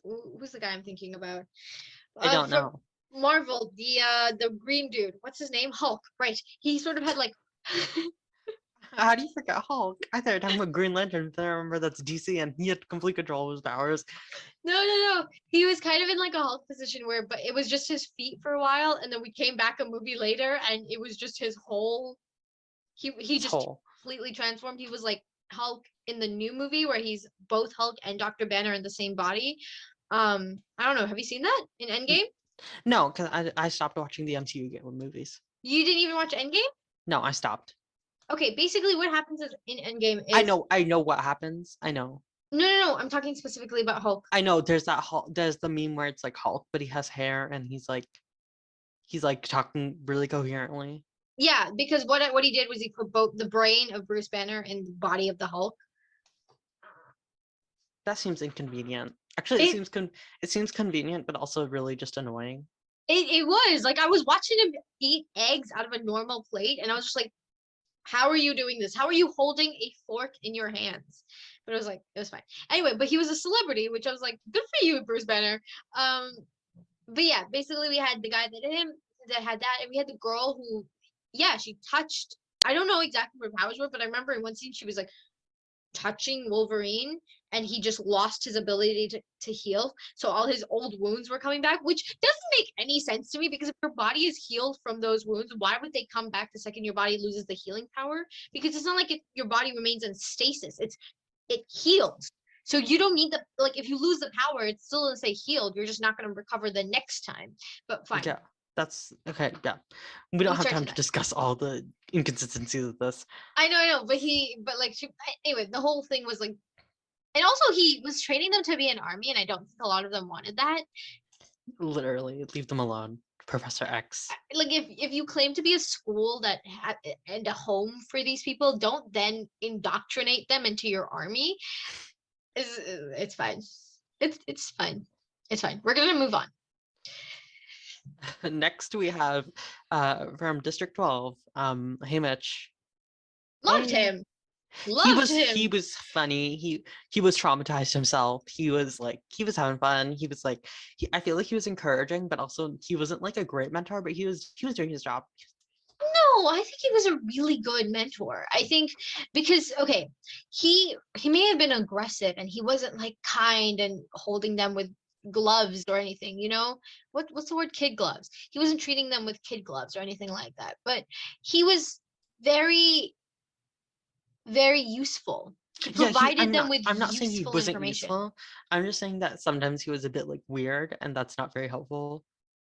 who's the guy I'm thinking about? I don't From know. Marvel, the green dude. What's his name? Hulk, right. He sort of had like, How do you forget Hulk? I thought you were talking about Green Lantern, but I remember that's DC and he had complete control of his powers. no. He was kind of in like a Hulk position where, but it was just his feet for a while, and then we came back a movie later, and it was just his whole. He His just whole. completely transformed. He was like Hulk in the new movie where he's both Hulk and Dr. Banner in the same body. I don't know. Have you seen that in Endgame? No, because I stopped watching the MCU movies. You didn't even watch Endgame? No, I stopped. Okay, basically what happens is in Endgame is I know what happens. I know. no. I'm talking specifically about Hulk. I know there's that Hulk, there's the meme where it's like Hulk, but he has hair and he's like talking really coherently. Yeah, because what he did was he put both the brain of Bruce Banner in the body of the Hulk. That seems inconvenient. Actually, it seems convenient, but also really just annoying. It was like I was watching him eat eggs out of a normal plate, and I was just like, how are you doing this? How are you holding a fork in your hands? But it was fine. Anyway, but he was a celebrity, which I was like, good for you, Bruce Banner. But yeah, basically we had the guy that had that, and we had the girl who, yeah, she touched. I don't know exactly what her powers were, but I remember in one scene she was like touching Wolverine, and he just lost his ability to heal. So all his old wounds were coming back, which doesn't make any sense to me, because if your body is healed from those wounds, why would they come back the second your body loses the healing power? Because it's not like your body remains in stasis. It heals. So you don't need like if you lose the power, it's still gonna say healed. You're just not gonna recover the next time. But fine. Yeah, that's okay. Yeah, we don't We have start time to to that. discuss all the inconsistencies of this. I know, but like anyway, the whole thing was like, and also he was training them to be an army, and I don't think a lot of them wanted that. Literally, leave them alone, Professor X. Like if you claim to be a school that and a home for these people, don't then indoctrinate them into your army. It's fine. It's fine. It's fine. We're gonna move on. Next, we have from District 12, Haymitch. Loved Hey. him. Loved him. He was funny. He was traumatized himself. He was having fun. He was like I feel like he was encouraging, but also he wasn't like a great mentor, but he was doing his job. No, I think he was a really good mentor. I think because okay, he may have been aggressive and he wasn't like kind and holding them with gloves or anything, what's the word, kid gloves. He wasn't treating them with kid gloves or anything like that, but he was very, very useful. He provided them with I'm not saying he useful wasn't information. useful. I'm just saying that sometimes he was a bit like weird, and that's not very helpful.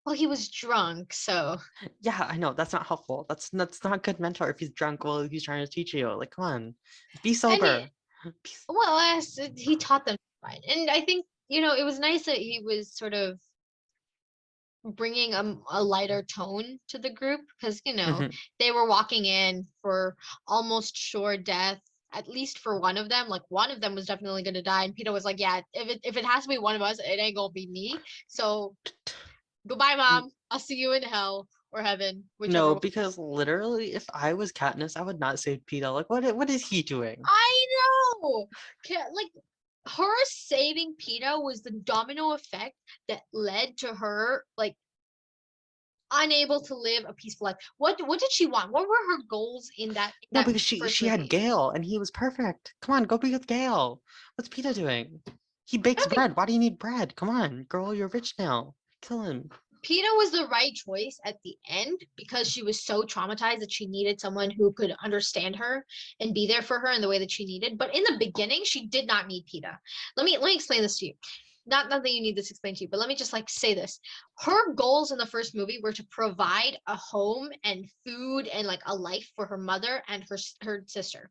Well, he was drunk, so Yeah, I know that's not helpful. That's not a good mentor if he's drunk while he's trying to teach you. Like, come on, be sober. well, he taught them fine. And I think, it was nice that he was sort of bringing a lighter tone to the group because Mhm. they were walking in for almost sure death, at least for one of them. Like one of them was definitely going to die, and Peter was like, yeah, if it has to be one of us, it ain't gonna be me. So goodbye, N- mom, I'll see you in hell or heaven, whichever No, one. because literally, if I was Katniss, I would not save Peeta. Like, what is he doing? I know. Like her saving Peter was the domino effect that led to her like unable to live a peaceful life. What did she want? What were her goals in No, that because she first she had movie? Gale, and he was perfect. Come on, go be with Gale. What's Peeta doing? He I bakes don't think bread. Why do you need bread? Come on, girl, you're rich now. Kill him. Peter was the right choice at the end because she was so traumatized that she needed someone who could understand her and be there for her in the way that she needed. But in the beginning, she did not need Peter. Let me explain this to you. Not that you need this explained to you, but let me just like say this. Her goals in the first movie were to provide a home and food and like a life for her mother and her sister.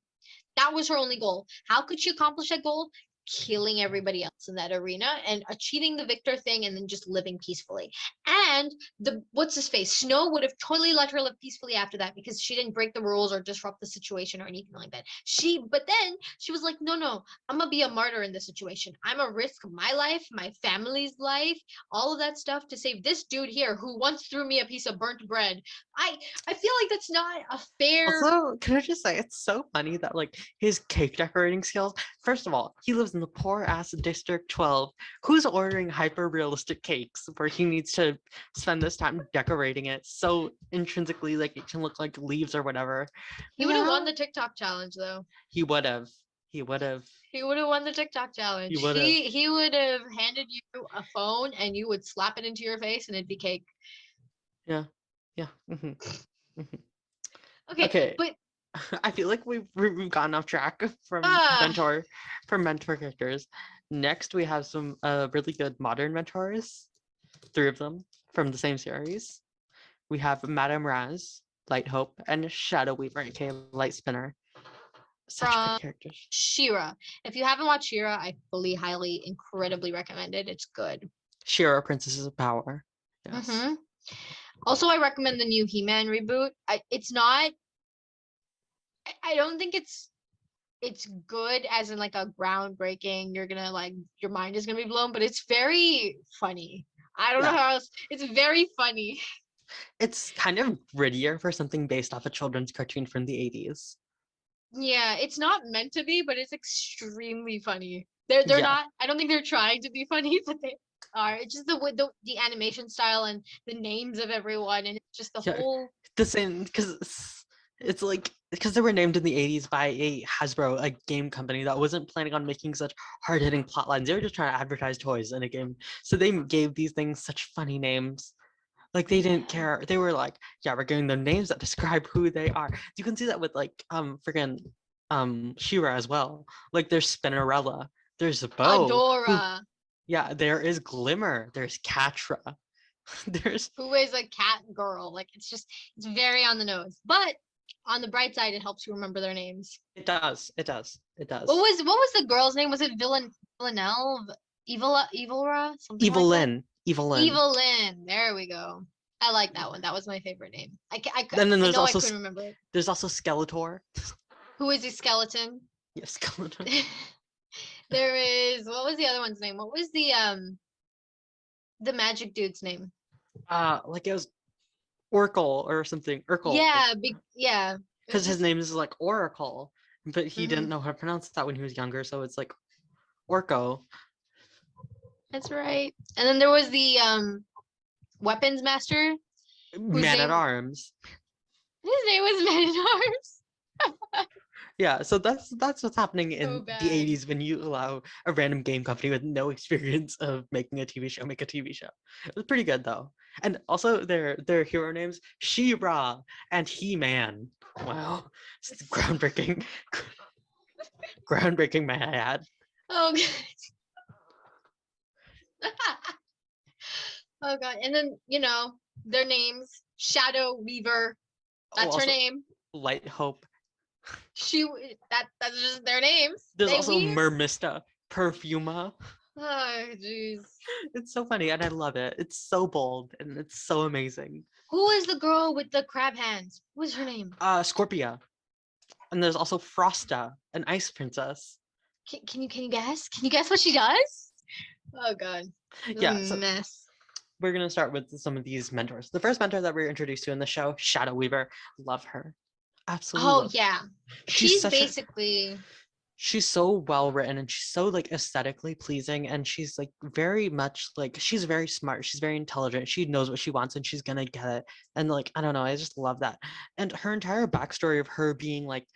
That was her only goal. How could she accomplish that goal? Killing everybody else in that arena and achieving the victor thing and then just living peacefully. And the what's his face? Snow would have totally let her live peacefully after that because she didn't break the rules or disrupt the situation or anything like that. But then she was like, no, I'm gonna be a martyr in this situation. I'm gonna risk my life, my family's life, all of that stuff to save this dude here who once threw me a piece of burnt bread. I feel like that's not a fair. Also, can I just say it's so funny that like his cake decorating skills. First of all, he lives in the poor ass District 12. Who's ordering hyper realistic cakes where he needs to spend this time decorating it so intrinsically like it can look like leaves or whatever? He would have won Yeah, the TikTok challenge though. he would have. He would have. He would have won the TikTok He challenge. would have. He would have handed you a phone and you would slap it into your face and it'd be cake. Yeah. Yeah. Mhm, mhm. Okay, Okay. but I feel like we've gotten off track uh from mentor characters. Next, we have some really good modern mentors. Three of them from the same series. We have Madame Raz, Light Hope, and Shadow Weaver, aka Light Spinner. Such good from characters. Shira. If you haven't watched Shira, I fully, highly, incredibly recommend it. It's good. Shira, Princesses of Power. Yes. Mm-hmm. Also, I recommend the new He-Man reboot. It's not. I don't think it's good as in like a groundbreaking. You're gonna like your mind is gonna be blown, but it's very funny. I don't know Yeah. how else. It's very funny. It's kind of grittier for something based off a children's cartoon from the 80s. Yeah, it's not meant to be, but it's extremely funny. They're Yeah. not. I don't think they're trying to be funny, but they are. It's just the animation style and the names of everyone, and it's just the Yeah. whole. The same because it's like because they were named in the 80s by a Hasbro, a game company that wasn't planning on making such hard-hitting plot lines. They were just trying to advertise toys in a game. So they gave these things such funny names. Like they didn't care. They were like, yeah, we're giving them names that describe who they are. You can see that with like friggin' Shira as well. Like there's Spinnerella, there's Bo, who Adora, yeah, there is Glimmer, there's Catra, there's who is a cat girl. Like it's very on the nose. But on the bright side, it helps you remember their names. it does, it does, it What does. was what was the girl's name? Was it Villanelle? Evilra? Something like that? Evelyn, Evelyn. Evelyn. There we go. I like that one. That was my favorite name. And then I there's know I also couldn't remember it. there's also Skeletor. Who is a skeleton? Yes, Skeletor. There is what was the other one's name? What was the magic dude's name? Like it was Oracle or something. Urkel. Yeah, yeah. It was Because his just name is like Oracle, but he didn't mhm. know how to pronounce that when he was younger, so it's like Orko. That's right. And then there was the weapons master whose Man at name Arms. was Man at Arms. Yeah, so that's what's happening So in the bad. 80s when you allow a random game company with no experience of making a TV show make a TV show. It was pretty good though. And also their hero names, She-Ra and He-Man. Wow. It's groundbreaking. Groundbreaking, may I add. Oh god. Oh god. And then, their names, Shadow Weaver. Oh, That's her also name. Light Hope. That's just their names. There's They also weave. Mermista, Perfuma. Oh, jeez. It's so funny and I love it. It's so bold and it's so amazing. Who is the girl with the crab hands? What is her name? Scorpia. And there's also Frosta, an ice princess. Can you guess? Can you guess what she does? Oh god. This is Yeah, a so mess. we're gonna start with some of these mentors. The first mentor that we're introduced to in the show, Shadow Weaver. Love her. Absolutely Oh love her. yeah. She's She's such a basically she's so well written and she's so like aesthetically pleasing and she's like very much like she's very smart, she's very intelligent, she knows what she wants and she's gonna get it. And like I don't know, I just love that. And her entire backstory of her being like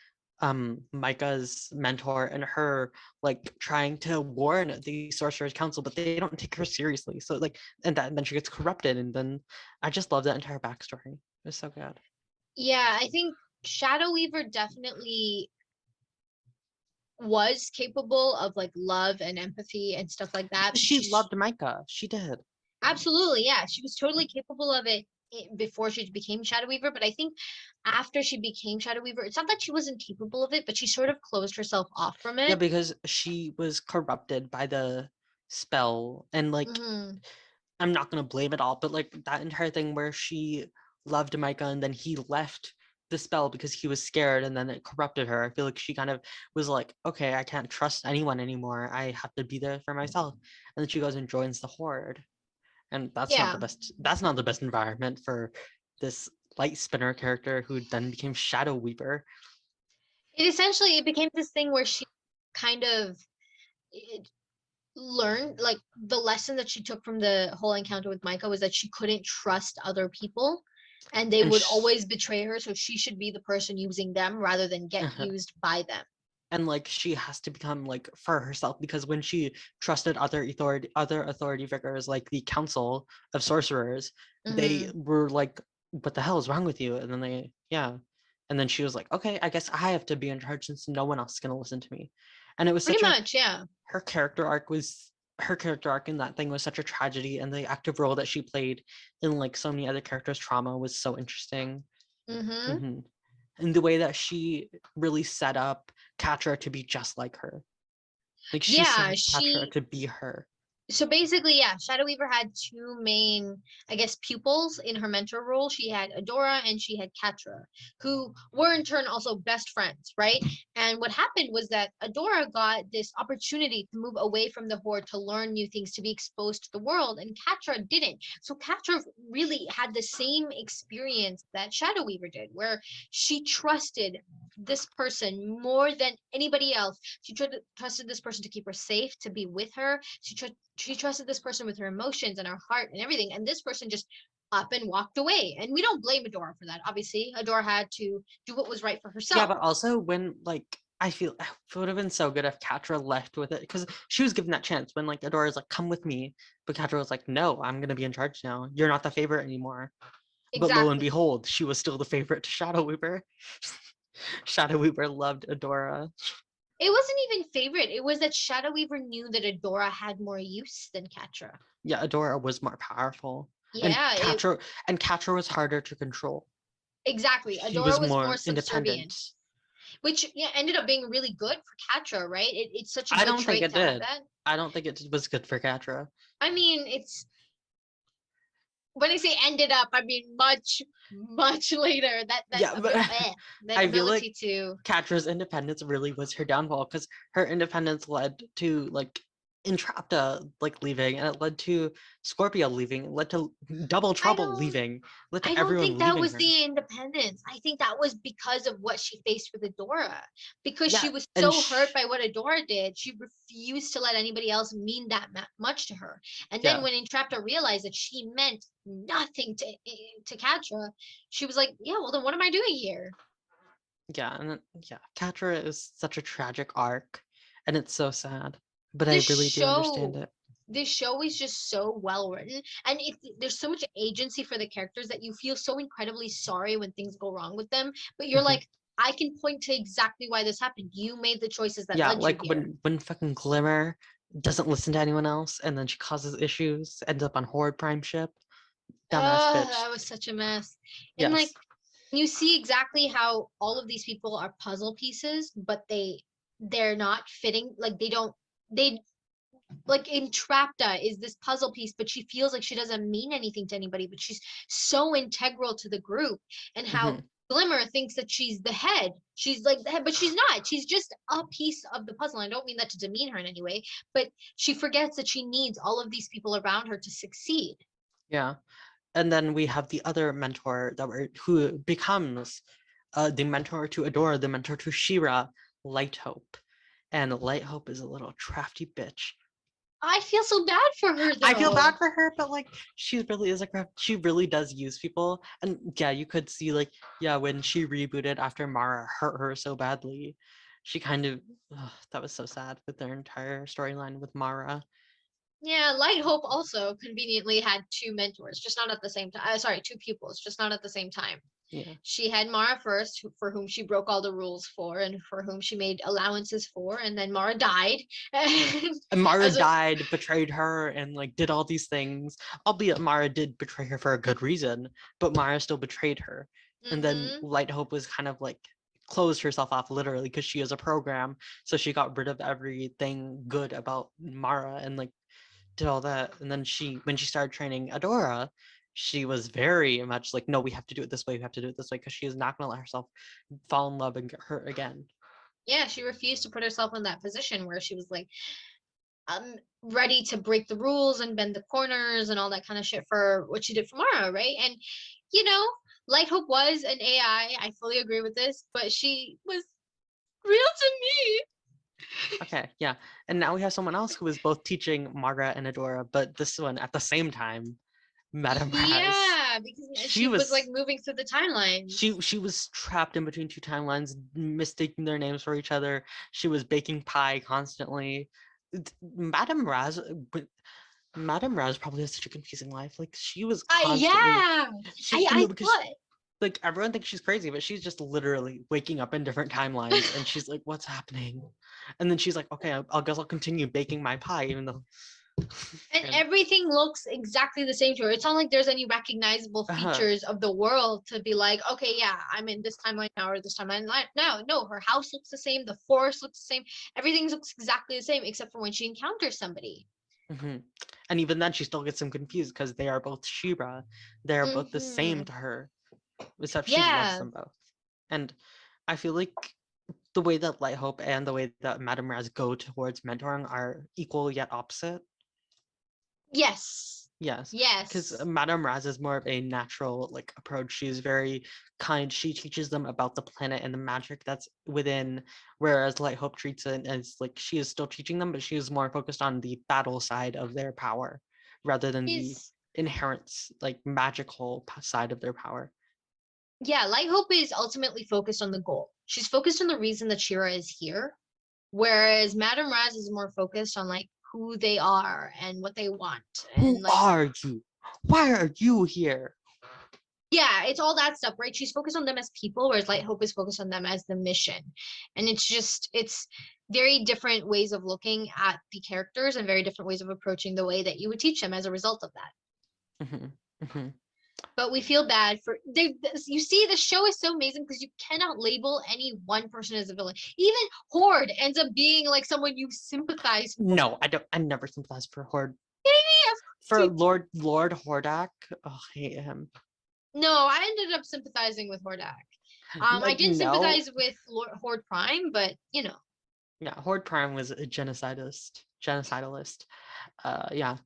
Micah's mentor and her like trying to warn the sorcerer's council but they don't take her seriously, so like and then she gets corrupted and then I just love that entire backstory. It's so good. yeah, I think Shadow Weaver definitely was capable of like love and empathy and stuff like that. But She loved Micah, she did. absolutely, yeah, she was totally capable of it before she became Shadow Weaver. But I think after she became Shadow Weaver, it's not that she wasn't capable of it, but she sort of closed herself off from Yeah, it. because she was corrupted by the spell and like Hmm. I'm not gonna blame it all, but like that entire thing where she loved Micah and then he left the spell because he was scared and then it corrupted her. I feel like she kind of was like, okay, I can't trust anyone anymore. I have to be there for myself. And then she goes and joins the Horde. And Yeah, that's not the best environment for this light spinner character who then became Shadow Weaver. it became this thing where she kind of it, learned like the lesson that she took from the whole encounter with Micah was that she couldn't trust other people and they And would always betray her, so she should be the person using them rather than get used by them. and like she has to become like for herself because when she trusted other authority figures like the council of sorcerers, they Hmm. were like, what the hell is wrong with you? And then they and then she was like, okay, I guess I have to be in charge since no one else is going to listen to me. And it was Pretty such a much, yeah. her character arc in that thing was such a tragedy and the active role that she played in like so many other characters trauma was so interesting. Hmm. Hmm. And the way that she really set up Catra to be just like her. Like she Yeah, set Catra she to be her. so basically, yeah, Shadow Weaver had two main, I guess, pupils in her mentor role. She had Adora and she had Catra, who were in turn also best friends, right? And what happened was that Adora got this opportunity to move away from the Horde to learn new things, to be exposed to the world, and Catra didn't. So Catra really had the same experience that Shadow Weaver did, where she trusted this person more than anybody else. She trusted this person to keep her safe, to be with her. She trusted this person with her emotions and her heart and everything. And this person just up and walked away. And we don't blame Adora for that. Obviously, Adora had to do what was right for Yeah, herself. but also when like I feel it would have been so good if Catra left with it because she was given that chance when like Adora's like, come with me. But Catra was like, no, I'm gonna be in charge now. You're not the favorite anymore. But lo and Exactly. behold, she was still the favorite to Shadow Weaver. Shadow Weaver loved Adora. It wasn't even favorite. It was that Shadow Weaver knew that Adora had more use than Catra. Yeah, Adora was more powerful. And Yeah, Catra was harder to control. exactly. She Adora was was more more subservient, independent. which yeah, ended up being really good for Catra, right? It's such a I good don't think trait it to have did. that. I don't think it was good for Catra. I mean, it's when I say ended up, I mean much later. That Yeah, but that I feel like ability to Catra's independence really was her downfall because her independence led to like Entrapta like leaving, and it led to Scorpio leaving, it led to Double I Trouble don't leaving, led I to don't everyone think that leaving was her. the independence. I think that was because of what she faced with Adora. Because Yeah, she was and so hurt by what Adora did, she refused to let anybody else mean that much to her. And then yeah, when Entrapta realized that she meant nothing to Catra, she was like, "Yeah, well then what am I doing here?" yeah, and yeah, Catra is such a tragic arc, and it's so sad. But I This really do understand show it. this show is just so well written, and there's so much agency for the characters that you feel so incredibly sorry when things go wrong with them, but you're Mhm. like, I can point to exactly why this happened. You made the choices that Yeah, led you like here. when fucking Glimmer doesn't listen to anyone else, and then she causes issues, ends up on Horde Prime ship. Dumbass bitch. That was such a mess. And like Yes. you see exactly how all of these people are puzzle pieces, but they're not fitting, like they don't they like Entrapta is this puzzle piece, but she feels like she doesn't mean anything to anybody, but she's so integral to the group. And how Mhm. Glimmer thinks that she's the head. She's like the head, but she's not. She's just a piece of the puzzle. I don't mean that to demean her in any way, but she forgets that she needs all of these people around her to succeed. Yeah. And then we have the other mentor who becomes the mentor to Adora, the mentor to Shira, Light Hope. And Light Hope is a little crafty bitch. I feel so bad for her though. I feel bad for her, but like she really is she really does use people. And yeah, you could see like, yeah, when she rebooted after Mara hurt her so badly, she kind of that was so sad with their entire storyline with Mara. Yeah, Light Hope also conveniently had two mentors, just not at the same time. Sorry, two pupils, just not at the same time. Yeah. She had Mara first, for whom she broke all the rules for, and for whom she made allowances for, and then Mara died. And Mara As a, died, betrayed her, and like did all these things. Albeit Mara did betray her for a good reason, but Mara still betrayed her. And then Mhm. Light Hope was kind of like closed herself off literally because she is a program. So she got rid of everything good about Mara and like did all that. And then when she started training Adora, she was very much like, no, we have to do it this way. We have to do it this way because she is not going to let herself fall in love and get hurt again. Yeah, she refused to put herself in that position where she was like, I'm ready to break the rules and bend the corners and all that kind of shit for what she did for Mara, right? And you know, Light Hope was an AI. I fully agree with this, but she was real to me. Okay, yeah. And now we have someone else who is both teaching Mara and Adora, but this one at the same time, Madame Raz. Yeah, because She she was like was moving through the timelines. she was trapped in between two timelines, mistaking their names for each other. She was baking pie constantly. Madame Raz, Madame Raz probably has such a confusing life. Like she was constantly, Yeah, she I because thought. like everyone thinks she's crazy, but she's just literally waking up in different timelines, and she's like, "What's happening?" And then she's like, "Okay, I guess I'll continue baking my pie, even though." And And everything looks exactly the same to her. It's not like there's any recognizable uh, features of the world to be like, okay, yeah, I'm in this timeline now or this timeline now. No, her house looks the same, the forest looks the same, everything looks exactly the same except for when she encounters somebody. mhm. And even then, she still gets them confused because they are both Shira. They are both the same Hmm. to her, except she loves Yeah. them both. And I feel like the way that Light Hope and the way that Madame Raz go towards mentoring are equal yet opposite. Yes. Yes, because Yes. Madame Raz is more of a natural like approach. She's very kind. She teaches them about the planet and the magic that's within, whereas Light Hope treats it as like she is still teaching them, but she is more focused on the battle side of their power rather than the She's inherent like magical side of their power. yeah, Light Hope is ultimately focused on the goal. She's focused on the reason that Shira is here, whereas Madame Raz is more focused on like who they are and what they want Who and like are you? Why are you here? yeah, it's all that stuff, right? She's focused on them as people, whereas Light Hope is focused on them as the mission. And it's very different ways of looking at the characters and very different ways of approaching the way that you would teach them as a result of that. Mhm, mhm. But we feel bad for you see the show is so amazing because you cannot label any one person as a villain. Even Horde ends up being like someone you sympathize for. No, I don't. I never sympathize for Horde. For Dude, Lord Hordak, oh, I hate him. no, I ended up sympathizing with Hordak. I Like didn't no, sympathize with Horde Prime, but you know. yeah, Horde Prime was a genocidalist. Yeah. But yeah,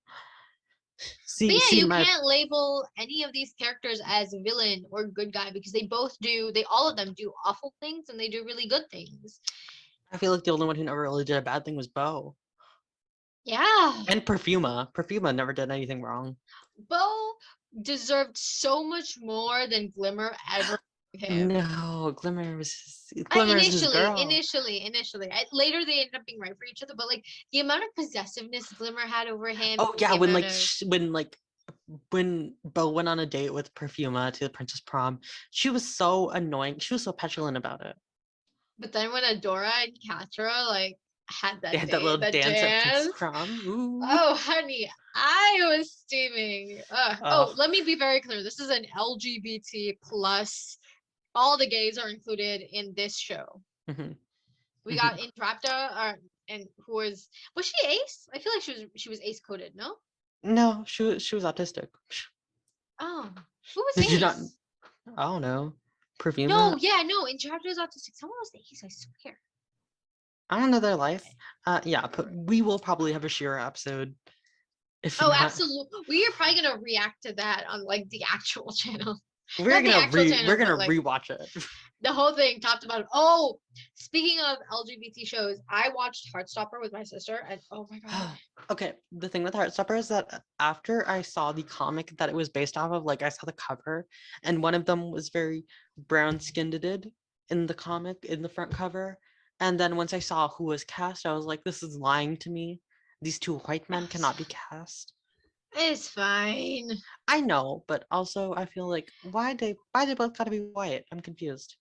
See you my. can't label any of these characters as villain or good guy because they all of them do awful things and they do really good things. I feel like the only one who never really did a bad thing was Bo Yeah. and Perfuma. Perfuma never did anything wrong. Bo deserved so much more than Glimmer ever gave him. No, Glimmer is his girl. Later they ended up being right for each other, but like the amount of possessiveness Glimmer had over him, Oh yeah, the when amount like of when Bo went on a date with Perfuma to the Princess Prom, she was so annoying. She was so petulant about it. but then when Adora and Catra like had They that had that day, little that dance at Princess dance. Prom. Ooh. Oh, honey, I was steaming. Oh, Oh. let me be very clear. This is an LGBT plus. All the gays are included in this show. Mhm, We mhm. got Entrapta, or and who was she ace? I feel like she was ace coded, no? No, she was autistic. Oh, who was Did you not? ace? I don't know. No, Perfuma? yeah, no. In Chapters Autistic, someone was ace. I swear. I don't know their life. Yeah, but we will probably have a Shira episode. If Oh, not, absolutely. We are probably gonna react to that on like the actual channel. we're Not the gonna actual channel, we're but gonna like rewatch it. the whole thing, top to bottom. Oh, speaking of LGBT shows, I watched Heartstopper with my sister, and oh my god. Okay, the thing with Heartstopper is that after I saw the comic that it was based off of, like I saw the cover, and one of them was very brown skinned in the comic in the front cover, and then once I saw who was cast, I was like, this is lying to me. These two white men cannot be cast. It's fine. I know, but also I feel like why they both gotta be white? I'm confused.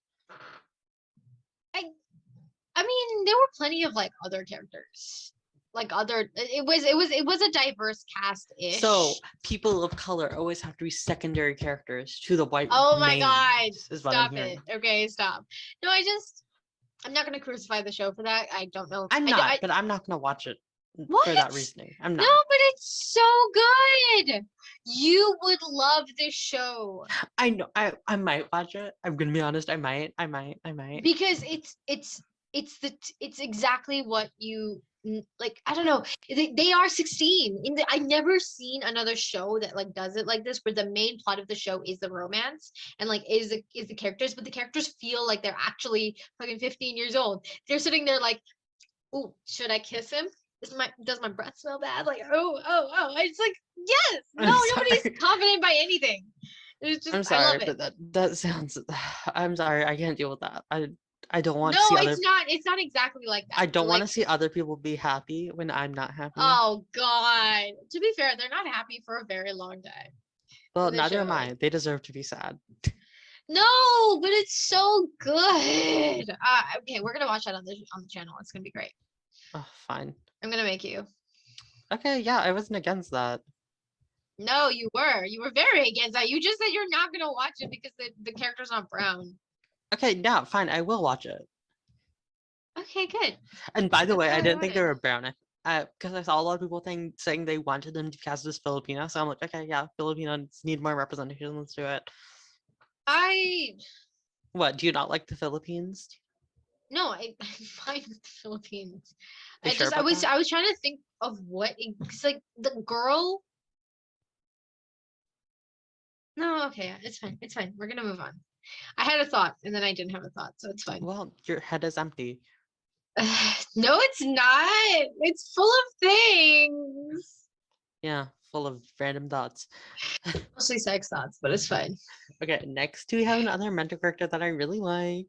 I mean, there were plenty of like other characters. Like other it was a diverse cast-ish. So people of color always have to be secondary characters to the white Oh my mains, god. is what I'm Stop hearing. it. Okay, stop. No, I'm not gonna crucify the show for that. I don't know. I'm not, but I'm not gonna watch it for that What? reasoning. I'm No, not. but it's so good. You would love this show I know. I might watch it. I'm gonna be honest. I might. because it's exactly what you like. I don't know. They are 16. I never seen another show that like does it like this, where the main plot of the show is the romance and like is the characters, but the characters feel like they're actually fucking 15 years old. They're sitting there like, oh, should I kiss him? Does my breath smell bad? Like, oh. It's like, yes. I'm No, sorry. nobody's confident by anything. It's just I'm I sorry, love it. but that sounds. I'm sorry. I can't deal with that. I don't want to No, see other. it's not exactly like that. I don't want to Like, see other people be happy when I'm not happy. oh god. To be fair, they're not happy for a very long time. Well, The neither am show. I. They deserve to be sad. No, but it's so good. Okay, we're gonna watch that on the channel. It's gonna be great. Oh, fine. I'm gonna make you. Okay, yeah, I wasn't against that. No, you were. You were very against that. You just said you're not gonna watch it because the character's not brown. Okay, yeah, fine. I will watch it. Okay, good. And by the That's way, all I I didn't think they wanted. were brown. Because I saw a lot of people saying they wanted them to be cast as Filipino. So I'm like, okay, yeah, Filipinos need more representation. Let's do it. I What? Do you not like the Philippines? no, I'm fine with the Philippines. You sure about that? I was trying to think of what it's like the girl. No, okay, it's fine. It's fine. We're gonna move on. I had a thought and then I didn't have a thought, so it's fine. Well, your head is empty. No, it's not. It's full of things. Yeah, full of random thoughts. Mostly sex thoughts, but it's fine. Okay, next we have another mentor character that I really like.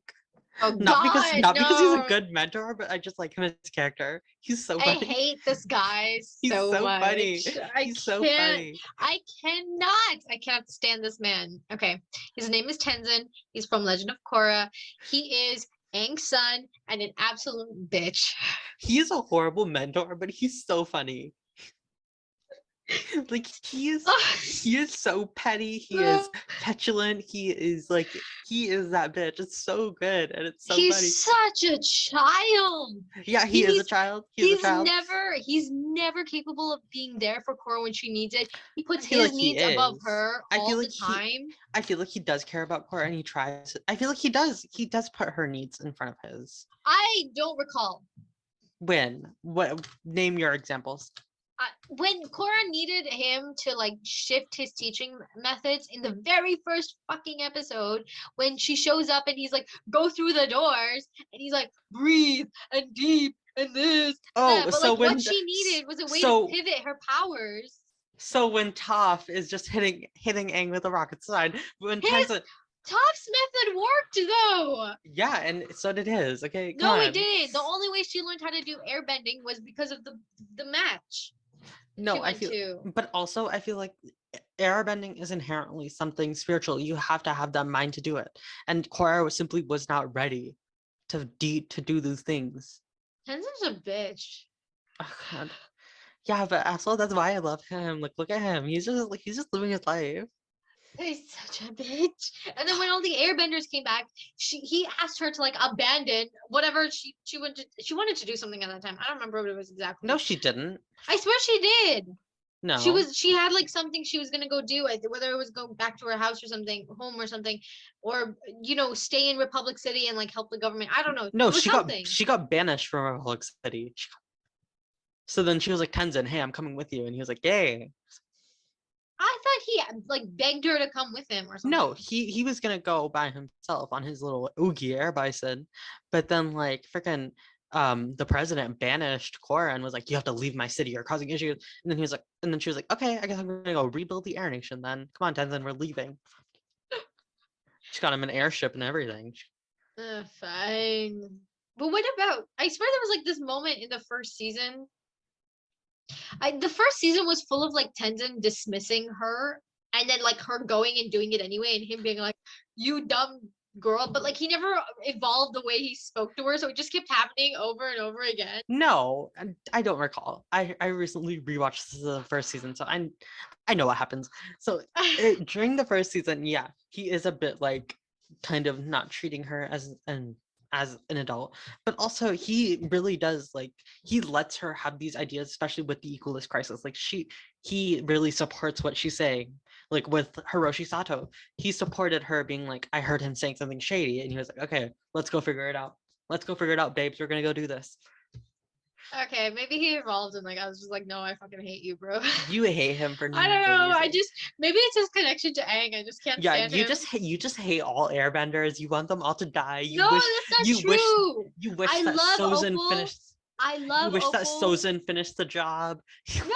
Oh Not because he's a no. good mentor, but I just like him as a character. He's so I funny. hate this guy He's so so much. funny. I He's so can't. funny. I cannot stand this man. Okay. His name is Tenzin. He's from Legend of Korra. He is Aang's son and an absolute bitch. He is a horrible mentor, but he's so funny. Like he is so petty, he is petulant, he is that bitch. It's so good and it's so He's funny. such a child. Yeah, he is a child. He's a child. He's never capable of being there for Korra when she needs it. He puts feel his like he needs above is. her I feel all like the time. I feel like he does care about Cora and he tries. I feel like he does put her needs in front of his. I don't recall. When? What? Name your examples. When Korra needed him to like shift his teaching methods in the very first fucking episode, when she shows up and he's like, go through the doors, and he's like, breathe and deep and this. Oh, but so like when what she needed was a way to pivot her powers. So when Toph is just hitting Aang with a rocket slide, when Tenzin. Toph's method worked though. Yeah, and so did his. Okay, no, it didn't. The only way she learned how to do airbending was because of the match. No, I feel, but also I feel like airbending is inherently something spiritual. You have to have that mind to do it, and Korra simply was not ready to do those things. Tenzin's a bitch. Oh God. Yeah, but also that's why I love him. Like, look at him. He's just living his life. He's such a bitch. And then when all the airbenders came back, he asked her to like abandon whatever she wanted to do something at that time. I don't remember what it was exactly. No, she didn't. I swear she did. No. She had like something she was gonna go do, whether it was go back to her house or something, home or something, or stay in Republic City and like help the government. I don't know. No, it was something. she got banished from Republic City. So then she was like, Tenzin, hey, I'm coming with you, and he was like, yay. I thought he like begged her to come with him or something. No, he was gonna go by himself on his little Oogie air bison, but then like freaking the president banished Korra and was like, you have to leave my city, you're causing issues. And then he was like, and then she was like, okay, I guess I'm gonna go rebuild the Air Nation then. Come on, Tenzin, we're leaving. She got him an airship and everything. Fine. But what about? I swear there was like this moment in the first season. The first season was full of like Tenzin dismissing her, and then like her going and doing it anyway, and him being like, "You dumb girl," but like he never evolved the way he spoke to her, so it just kept happening over and over again. No, I don't recall. I recently rewatched the first season, so I know what happens. So during the first season, yeah, he is a bit like kind of not treating her as an adult, but also he really does like he lets her have these ideas, especially with the equalist crisis. Like he really supports what she's saying. Like with Hiroshi Sato, he supported her being like, I heard him saying something shady, and he was like, okay, let's go figure it out. Let's go figure it out, babes. We're gonna go do this. Okay, maybe he evolved and like I was just like, no, I fucking hate you, bro. You hate him for I don't know. no I reason. just maybe it's his connection to Aang. I just can't stand him. You just hate all airbenders. You want them all to die. No, that's not true. You wish I that love Sozin Opal. finished. I love You wish Opal. that Sozin finished the job. No.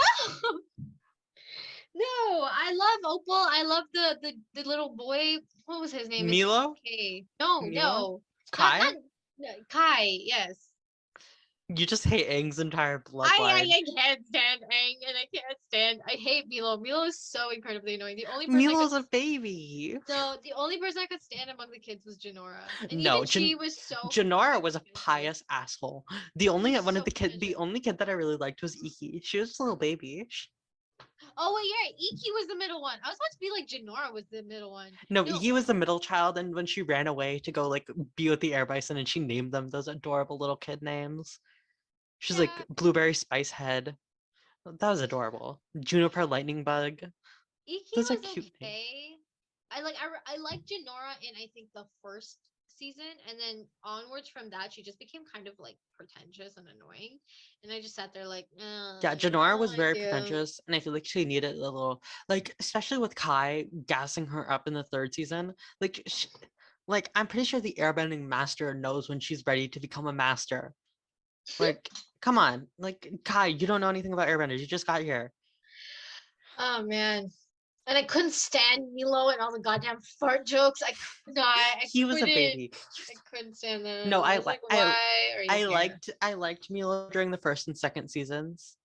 No, I love Opal. I love the little boy. What was his name? Milo? Okay. No, Milo? no. Kai? No, Kai, yes. You just hate Aang's entire bloodline. I can't stand Aang, and I hate Milo. Milo is so incredibly annoying. The only person Milo's a baby. No, the only person I could stand among the kids was Janora. And No, even she was so Janora was a pious asshole. The only She's one of so the kid cringy. the only kid that I really liked was Iki. She was just a little baby. Oh wait, yeah, Iki was the middle one. I was about to be like Janora was the middle one. No, Iki was the middle child, and when she ran away to go like be with the air bison, and she named them those adorable little kid names. She's like Yeah. Blueberry Spice Head. That was adorable. Juniper Lightning Bug. Iki Those are was cute names. okay. I like Janora in I think the first season, and then onwards from that she just became kind of like pretentious and annoying, and I just sat there like, Yeah, Janora was I very do. pretentious, and I feel like she needed a little, like, especially with Kai gassing her up in the third season. Like I'm pretty sure the airbending master knows when she's ready to become a master. Like, come on, like Kai, you don't know anything about airbenders. You just got here. Oh man. And I couldn't stand Milo and all the goddamn fart jokes. I could not. He was a baby. I couldn't stand them. No, I was like, why are you here? I liked Milo during the first and second seasons.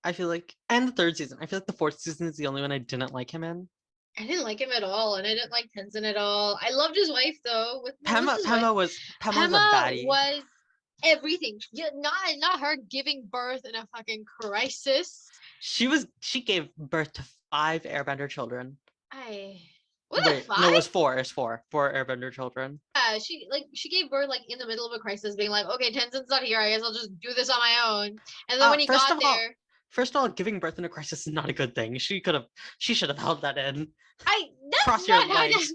I feel like, and the third season. I feel like the fourth season is the only one I didn't like him in. I didn't like him at all, and I didn't like Tenzin at all. I loved his wife though. Pema was a baddie. Was everything. Yeah, not her giving birth in a fucking crisis. She gave birth to 5 airbender children. What the fuck? No, it was 4. It's 4 airbender children. She gave birth like in the middle of a crisis, being like, okay, Tenzin's not here. I guess I'll just do this on my own. And then when he got there. First of all, giving birth in a crisis is not a good thing. She should have held that in. That's Cross not your legs.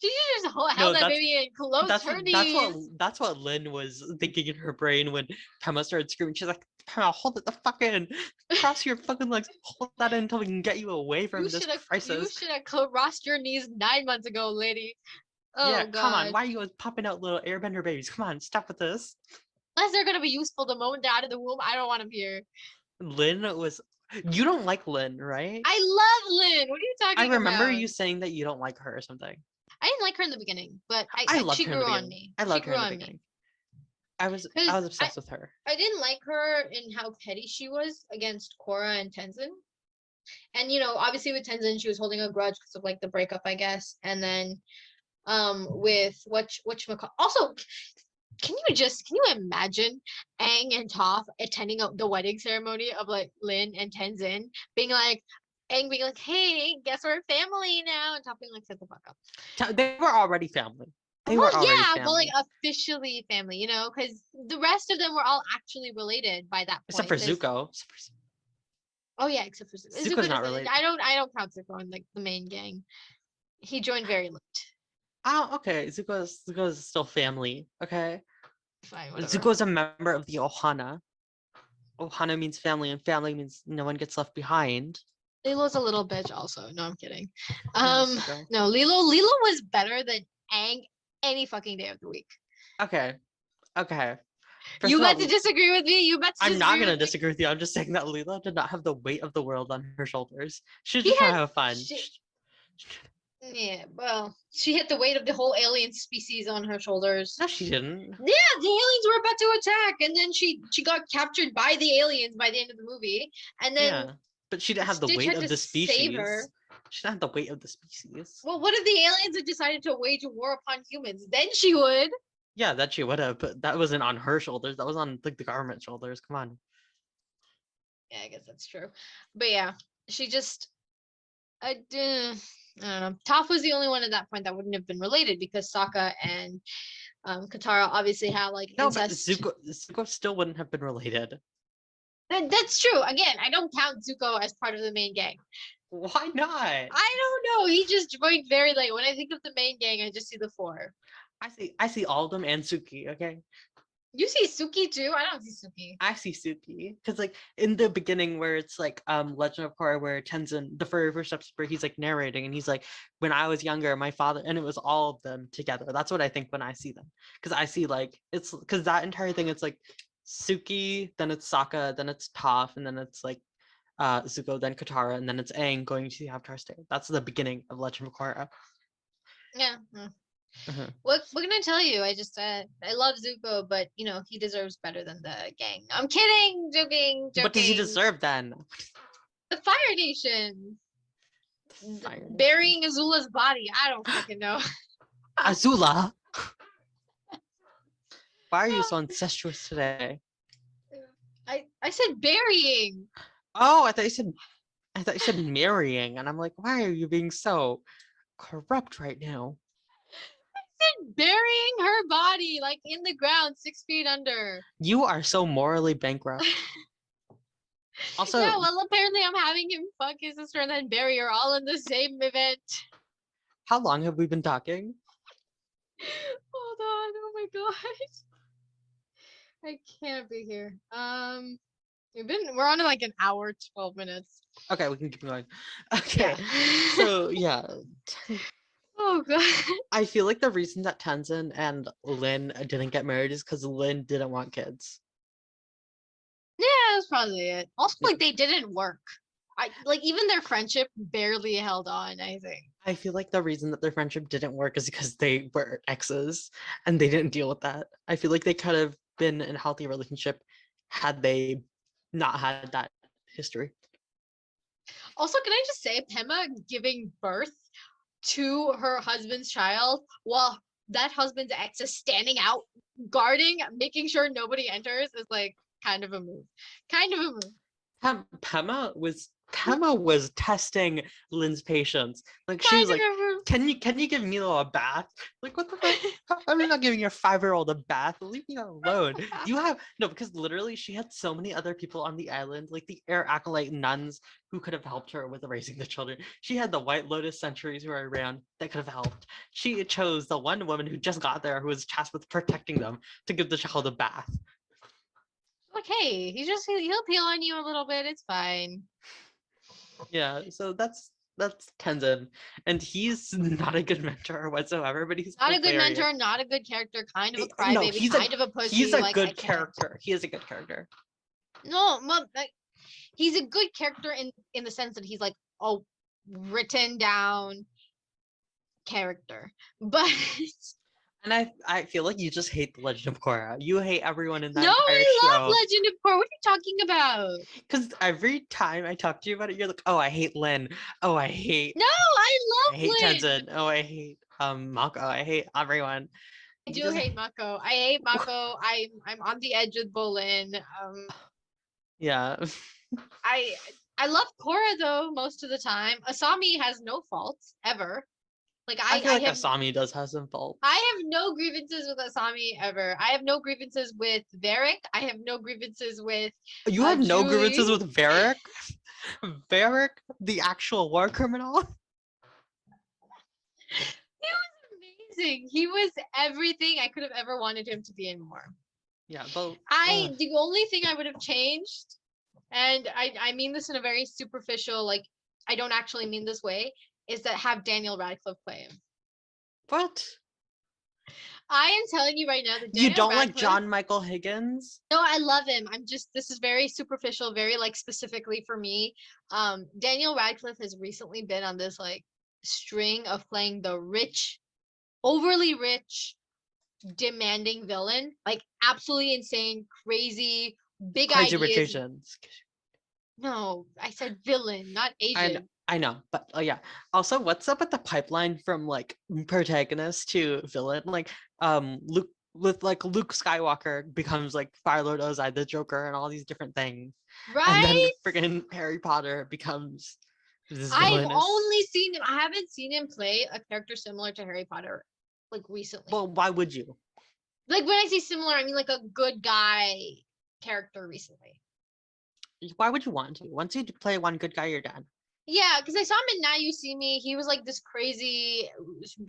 She should just held that baby and closed her knees. That's what Lynn was thinking in her brain when Pema started screaming. She's like, Pema, hold it the fuck in. Cross your fucking legs. Hold that in until we can get you away from this crisis. You should have crossed your knees 9 months ago, lady. Oh, yeah, God. Come on. Why are you popping out little airbender babies? Come on, stop with this. Unless they're going to be useful the moment they're out of the womb, I don't want them here. Lynn was... You don't like Lynn, right? I love Lynn. What are you talking about? I remember you saying that you don't like her or something. I didn't like her in the beginning, but she grew on me. I loved her in the beginning. I was obsessed with her. I didn't like her in how petty she was against Korra and Tenzin. And obviously with Tenzin, she was holding a grudge because of like the breakup, I guess. And then with whatchamacallit. Also, can you imagine Aang and Toph attending the wedding ceremony of like Lin and Tenzin being like, Aang being like, "Hey, guess we're family now," and Toph being like, "Shut the fuck up." They were already family. They Well, were already yeah, but like family. officially family, because the rest of them were all actually related by that Except point. for Zuko. Oh yeah, except for Zuko. Zuko's Zuko not doesn't. related. I don't count Zuko in like the main gang. He joined very late. Oh, okay. Zuko's still family. Okay. Fine, whatever. Zuko's a member of the Ohana. Ohana means family, and family means no one gets left behind. Lilo's a little bitch also. No, I'm kidding. Zuko. No, Lilo was better than Aang any fucking day of the week. Okay. Okay. First You of about all, to disagree with me? You about to I'm not disagree gonna with me? disagree with you. I'm just saying that Leela did not have the weight of the world on her shoulders. She was She just trying had to have fun. yeah, well, she hit the weight of the whole alien species on her shoulders. No, she didn't. Yeah, the aliens were about to attack, and then she got captured by the aliens by the end of the movie, and then Yeah, but she didn't have the Stitch weight had of to the save her. species. She didn't have the weight of the species. Well, what if the aliens had decided to wage a war upon humans? Then she would. Yeah, that she would have, but that wasn't on her shoulders. That was on like the government shoulders. Come on. Yeah, I guess that's true. But yeah, she just I don't know. Toph was the only one at that point that wouldn't have been related because Sokka and Katara obviously had like No, but incest. Zuko still wouldn't have been related. That's true. Again, I don't count Zuko as part of the main gang. Why not? I don't know. He just joined very late. When I think of the main gang, I just see the four. I see all of them and Suki. Okay. You see Suki too? I don't see Suki. I see Suki because like in the beginning where it's like Legend of Korra where Tenzin the very first episode where he's like narrating and he's like when I was younger my father and it was all of them together. That's what I think when I see them because I see like it's because that entire thing it's like Suki, then it's Sokka, then it's Toph, and then it's like Zuko, then Katara, and then it's Aang going to the Avatar State. That's the beginning of Legend of Korra. Yeah. Mhm. What can I tell you? I just I love Zuko, but he deserves better than the gang. I'm kidding, joking. What does he deserve then? The Fire Nation. Fire Nation. Burying Azula's body. I don't fucking know. Azula. Why are you so incestuous today? I said burying. Oh, I thought you said marrying, and I'm like, why are you being so corrupt right now? I said burying her body like in the ground 6 feet under. You are so morally bankrupt. Also, yeah, well, apparently I'm having him fuck his sister and then bury her all in the same event. how long have we been talking? Hold on, oh my gosh. I can't be here. We're on like an hour, 12 minutes. Okay, we can keep going. Okay, Yeah. so yeah. Oh god. I feel like the reason that Tenzin and Lin didn't get married is because Lin didn't want kids. Yeah, that's probably it. Also, like they didn't work. Even their friendship barely held on, I think. I feel like the reason that their friendship didn't work is because they were exes and they didn't deal with that. I feel like they could have been in a healthy relationship had they not had that history. Also, can I just say, Pema giving birth to her husband's child while that husband's ex is standing out, guarding, making sure nobody enters is like kind of a move. Kind of a move. Pema was testing Lynn's patience. Like she was like, "Can you give Milo a bath?" Like, what the fuck? I'm not giving your 5-year-old a bath. Leave me alone. You have no, because literally she had so many other people on the island, like the air acolyte nuns who could have helped her with raising the children. She had the White Lotus sentries who were around that could have helped. She chose the one woman who just got there, who was tasked with protecting them, to give the child a bath. Like, hey, he'll peel on you a little bit. It's fine. Yeah, so that's Tenzin, and he's not a good mentor whatsoever. But he's not a good hilarious. mentor, not a good character, kind of a No, crybaby, kind of a pussy. He's a like, good character. He is a good character. No, he's a good character in the sense that he's like a written down character, but. And I feel like you just hate the Legend of Korra. You hate everyone in that No, entire I show. love Legend of Korra. What are you talking about? Because every time I talk to you about it, you're like, "Oh, I hate Lin. Oh, I hate. No, I love hate Lin. Tenzin. Oh, I hate Mako. I hate everyone." I do hate Mako. I hate Mako. I'm on the edge with Bolin. Yeah. I love Korra though most of the time. Asami has no faults ever. Like I feel like have Asami does have some faults. I have no grievances with Asami ever. I have no grievances with Varric. I have no grievances with You have no grievances Julie. with Varric? Varric, the actual war criminal? He was amazing. He was everything I could have ever wanted him to be and more. Yeah, but the only thing I would have changed, and I mean this in a very superficial, like I don't actually mean this way, is that have Daniel Radcliffe play him. what? I am telling you right now that You Daniel don't like Radcliffe, John Michael Higgins? No, I love him. This is very superficial, very like specifically for me. Daniel Radcliffe has recently been on this like string of playing the rich, overly rich, demanding villain, like absolutely insane, crazy, big Crazy Rich ideas. Asians. No, I said villain, not Asian. I know, but yeah. Also, what's up with the pipeline from like protagonist to villain? Like, Luke Luke Skywalker becomes like Fire Lord Ozai, the Joker, and all these different things, and then Right? freaking Harry Potter becomes this I've villainous. only seen him. I haven't seen him play a character similar to Harry Potter, like recently. Well, why would you? Like when I say similar, I mean like a good guy character recently. Why would you want to? Once you play one good guy, you're done. Yeah, because I saw him in Now You See Me. He was like this crazy,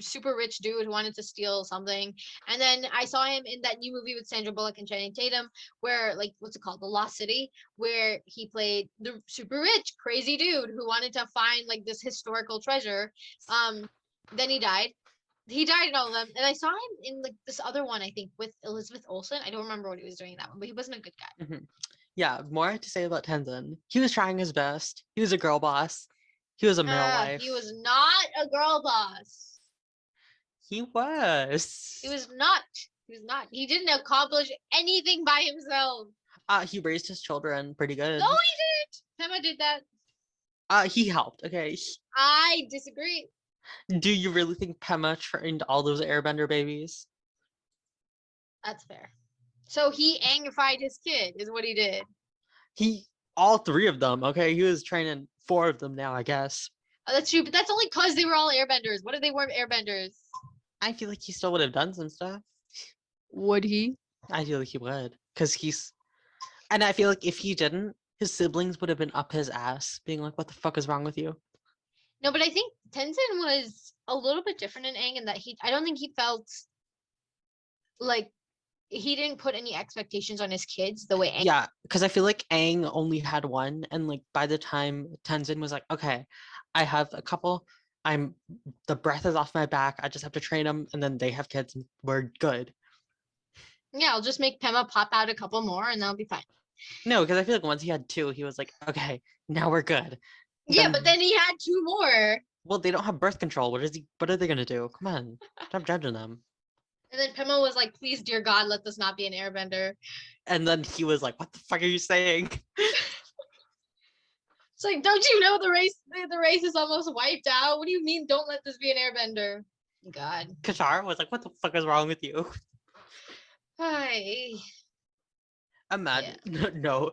super rich dude who wanted to steal something. And then I saw him in that new movie with Sandra Bullock and Channing Tatum, where like what's it called, The Lost City, where he played the super rich, crazy dude who wanted to find like this historical treasure. Then he died. He died in all of them, and I saw him in like this other one, I think, with Elizabeth Olsen. I don't remember what he was doing in that one, but he wasn't a good guy. Mm-hmm. Yeah, more to say about Tenzin. He was trying his best. He was a girl boss. He was a male wife. He was not a girl boss. He was. He was not. He was not. He didn't accomplish anything by himself. He raised his children pretty good. No, he didn't. Pema did that. He helped. Okay. I disagree. Do you really think Pema trained all those Airbender babies? That's fair. So he angified his kid, is what he did. All three of them. Okay, he was training 4 of them now, I guess. Oh, that's true, but that's only because they were all Airbenders. What if they weren't Airbenders? I feel like he still would have done some stuff. Would he? I feel like he would, because and I feel like if he didn't, his siblings would have been up his ass, being like, "What the fuck is wrong with you?" No, but I think Tenzin was a little bit different in Aang in that I don't think he felt like he didn't put any expectations on his kids the way Aang. Yeah, because I feel like Aang only had one, and like by the time Tenzin was like, "Okay, I have a couple. The breath is off my back. I just have to train them, and then they have kids. And we're good." Yeah, I'll just make Pema pop out a couple more and that'll be fine. No, because I feel like once he had 2, he was like, "Okay, now we're good." Yeah, but then he had 2 more. Well, they don't have birth control. What are they gonna do? Come on, stop judging them. And then Pema was like, please, dear God, let this not be an airbender. And then he was like, "What the fuck are you saying?" It's like, don't you know the race is almost wiped out? What do you mean, don't let this be an airbender? God. Qatar was like, "What the fuck is wrong with you?" Hi. Imagine, no.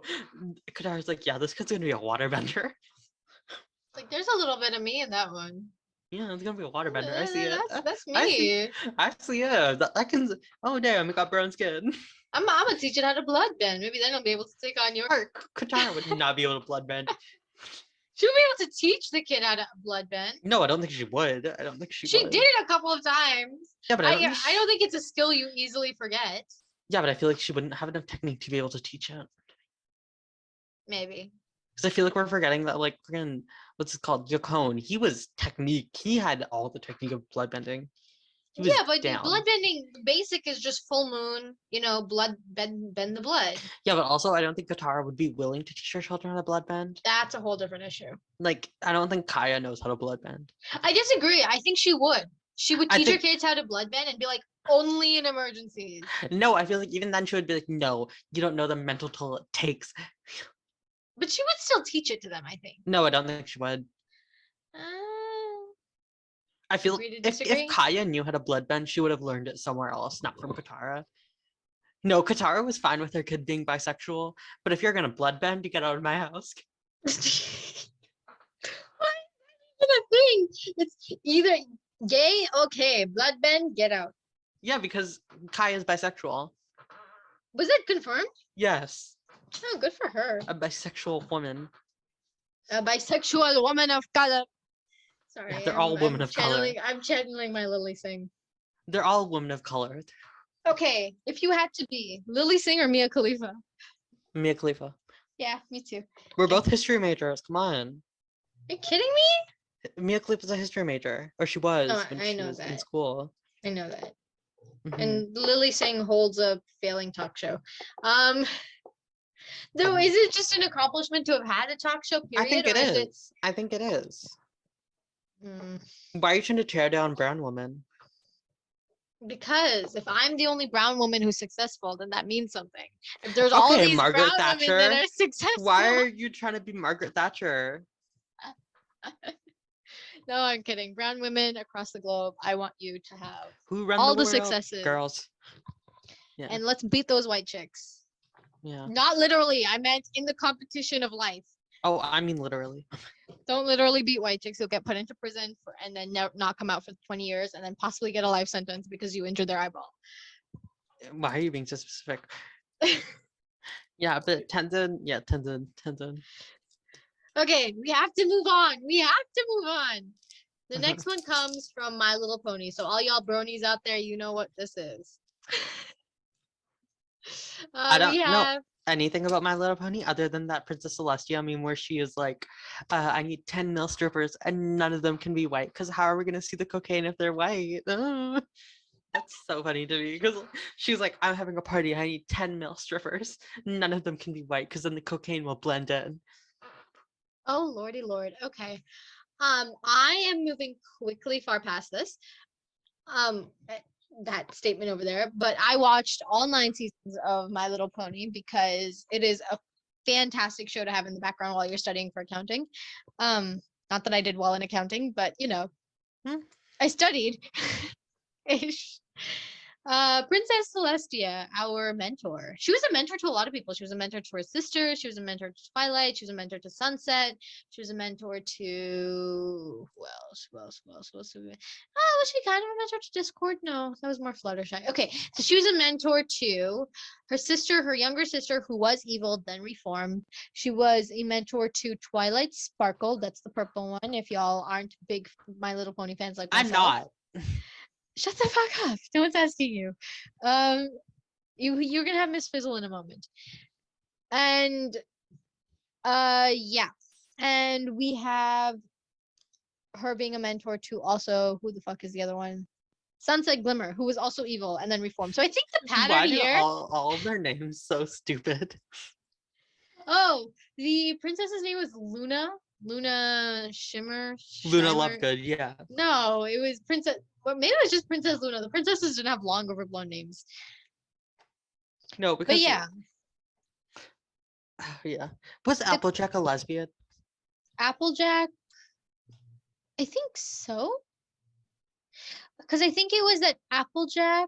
Qatar's like, "Yeah, this kid's gonna be a waterbender." Like, there's a little bit of me in that one. Yeah, it's gonna be a waterbender. I see it. That's me. I see it. That can. Oh damn, it got brown skin. I'm gonna teach it how to bloodbend. Maybe then I'll be able to take on your. Qatar would not be able to bloodbend. She would be able to teach the kid how to bloodbend. No, I don't think she would. I don't think she She would. did it a couple of times. Yeah, but I don't think it's a skill you easily forget. Yeah, but I feel like she wouldn't have enough technique to be able to teach it. Maybe. Because I feel like we're forgetting that, like, freaking, what's it called? Yukon. He was technique. He had all the technique of bloodbending. Yeah, but bloodbending basic is just full moon, bend the blood. Yeah, but also I don't think Katara would be willing to teach her children how to bloodbend. That's a whole different issue. Like, I don't think Kaya knows how to bloodbend. I disagree. I think she would. She would teach her kids how to bloodbend and be like, only in emergencies. No, I feel like even then she would be like, no, you don't know the mental toll it takes. But she would still teach it to them, I think. No, I don't think she would. I feel if Kaya knew how to bloodbend, she would have learned it somewhere else, not from Katara. No, Katara was fine with her kid being bisexual, but if you're gonna bloodbend, you get out of my house. saying it's either gay, okay, bloodbend, get out. Yeah, because Kai is bisexual. Was it confirmed? Yes, Oh, good for her. a bisexual woman. A bisexual woman of color. Sorry, Yeah, they're all women of color. I'm channeling my Lily Singh. They're all women of color. Okay, if you had to be Lily Singh or Mia Khalifa. Mia Khalifa. Yeah, me too. We're Okay. both history majors. Come on. Are you kidding me? Mia Khalifa's a history major, or she was Oh, when I she know was in that. school. I know that. Mhm. And Lily Singh holds a failing talk show. Though, is it just an accomplishment to have had a talk show? Period. I think it or is. I think it is. Mm, Why are you trying to tear down brown women? because if I'm the only brown woman who's successful, then that means something. If there's all Okay, these Margaret brown women that Thatcher. are successful. Why are you trying to be Margaret Thatcher? No, I'm kidding. Brown women across the globe, I want you to have Who run all the the world? successes. Girls. Yeah. And let's beat those white chicks. Yeah. Not literally. I meant in the competition of life. Oh, I mean literally. Don't literally beat white chicks. You'll get put into prison and then not come out for 20 years and then possibly get a life sentence because you injured their eyeball. Why are you being so specific? Yeah, but Tenzin. Okay, we have to move on. The next one comes from My Little Pony. So all y'all bronies out there, you know what this is. I don't We know have anything about My Little Pony other than that Princess Celestia meme where she is like, I need 10 male strippers and none of them can be white because how are we going to see the cocaine if they're white? That's so funny to me because she's like, I'm having a party. I need 10 male strippers. None of them can be white because then the cocaine will blend in. Oh lordy lord. Okay. I am moving quickly far past this. That statement over there, but I watched all 9 seasons of My Little Pony because it is a fantastic show to have in the background while you're studying for accounting. Not that I did well in accounting, but you know, I studied. Ish. Princess Celestia, our mentor. She was a mentor to a lot of people. She was a mentor to her sister. She was a mentor to Twilight. She was a mentor to Sunset. She was a mentor to who else? Was she kind of a mentor to Discord? No, that was more Fluttershy. Okay, so she was a mentor to her sister, her younger sister, who was evil, then reformed. She was a mentor to Twilight Sparkle. That's the purple one. If y'all aren't big My Little Pony fans like myself. I'm not. Shut the fuck up. No one's asking you. You're gonna have Miss Fizzle in a moment. And yeah. And we have her being a mentor to also who the fuck is the other one? Sunset Glimmer, who was also evil and then reformed. So I think the pattern Why do here. all of their names so stupid? Oh, the princess's name was Luna. Luna Shimmer. Luna Shimer? Lovegood, yeah. No, it was Princess. Well, maybe it was just Princess Luna. The princesses didn't have long overblown names. No, because But yeah, yeah. Was Applejack a lesbian? Applejack. I think so. Because I think it was that Applejack.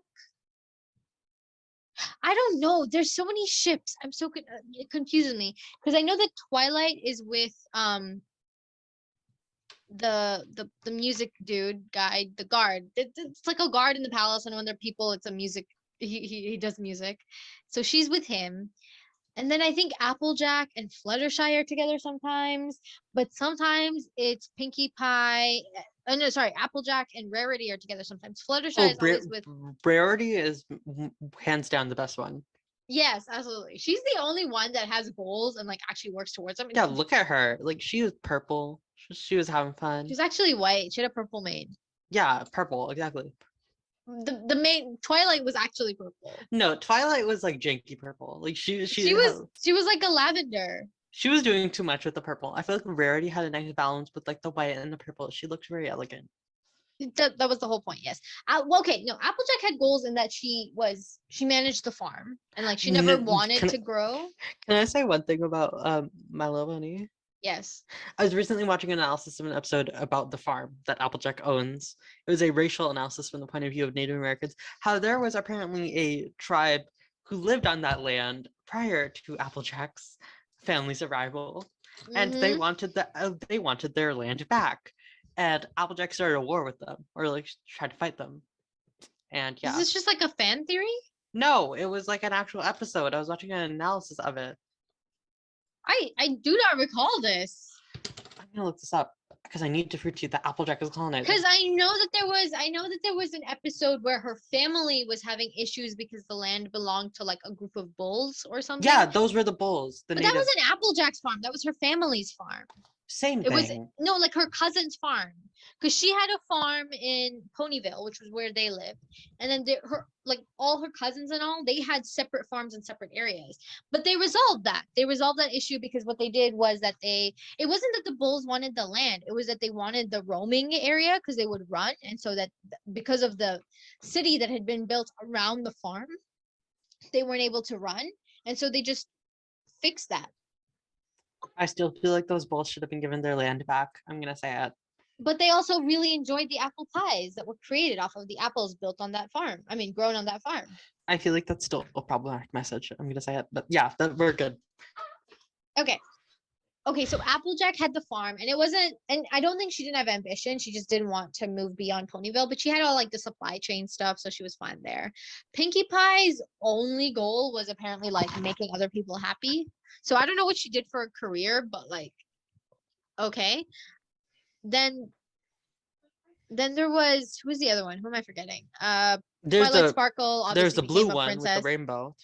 I don't know. There's so many ships. I'm so it confuses me because I know that Twilight is with the music dude guy, the guard. It's like a guard in the palace, and when they're people, it's a music. He does music, so she's with him. And then I think Applejack and Fluttershy are together sometimes, but sometimes it's Pinkie Pie. Oh no, sorry, Applejack and Rarity are together sometimes. Fluttershy is always with. Rarity is hands down the best one. Yes, absolutely. She's the only one that has goals and like actually works towards them. Yeah, look at her. Like she was purple. She was having fun. She's actually white. She had a purple mane. Yeah, purple, exactly. The main Twilight was actually purple. No, Twilight was like janky purple. Like she was like a lavender. She was doing too much with the purple. I feel like Rarity had a nice balance with like the white and the purple. She looked very elegant. That was the whole point. Yes. Well, okay. No, Applejack had goals in that she managed the farm and like she never wanted to grow. Can I say one thing about My Little Pony? Yes. I was recently watching an analysis of an episode about the farm that Applejack owns. It was a racial analysis from the point of view of Native Americans. How there was apparently a tribe who lived on that land prior to Applejack's family's arrival, and they wanted their land back. and Applejack started a war with them, or like tried to fight them. And Is yeah, this just like a fan theory? no, it was like an actual episode. I was watching an analysis of it. I do not recall this. I'm gonna look this up because I need to prove to you that Applejack is colonizing. Because I know that there was an episode where her family was having issues because the land belonged to like a group of bulls or something. Yeah, those were the bulls. The But native. that wasn't Applejack's farm. That was her family's farm. Same It was thing. no, like her cousin's farm, because she had a farm in Ponyville, which was where they lived, and then her like all her cousins and all, they had separate farms in separate areas. But they resolved that. They resolved that issue because what they did was that it wasn't that the bulls wanted the land; it was that they wanted the roaming area because they would run, and so that because of the city that had been built around the farm, they weren't able to run, and so they just fixed that. I still feel like those bulls should have been given their land back. I'm gonna say it. But they also really enjoyed the apple pies that were created off of the apples built on that farm. I mean, grown on that farm. I feel like that's still a problematic message. I'm gonna say it, but yeah, we're good. Okay. Okay, so Applejack had the farm, and it wasn't, and I don't think she didn't have ambition. She just didn't want to move beyond Ponyville, but she had all like the supply chain stuff, so she was fine there. Pinkie Pie's only goal was apparently like making other people happy. So I don't know what she did for a career, but like, okay. Then there was, who's the other one? Who am I forgetting? There's Twilight the Sparkle obviously there's the blue became a one with the princess. rainbow.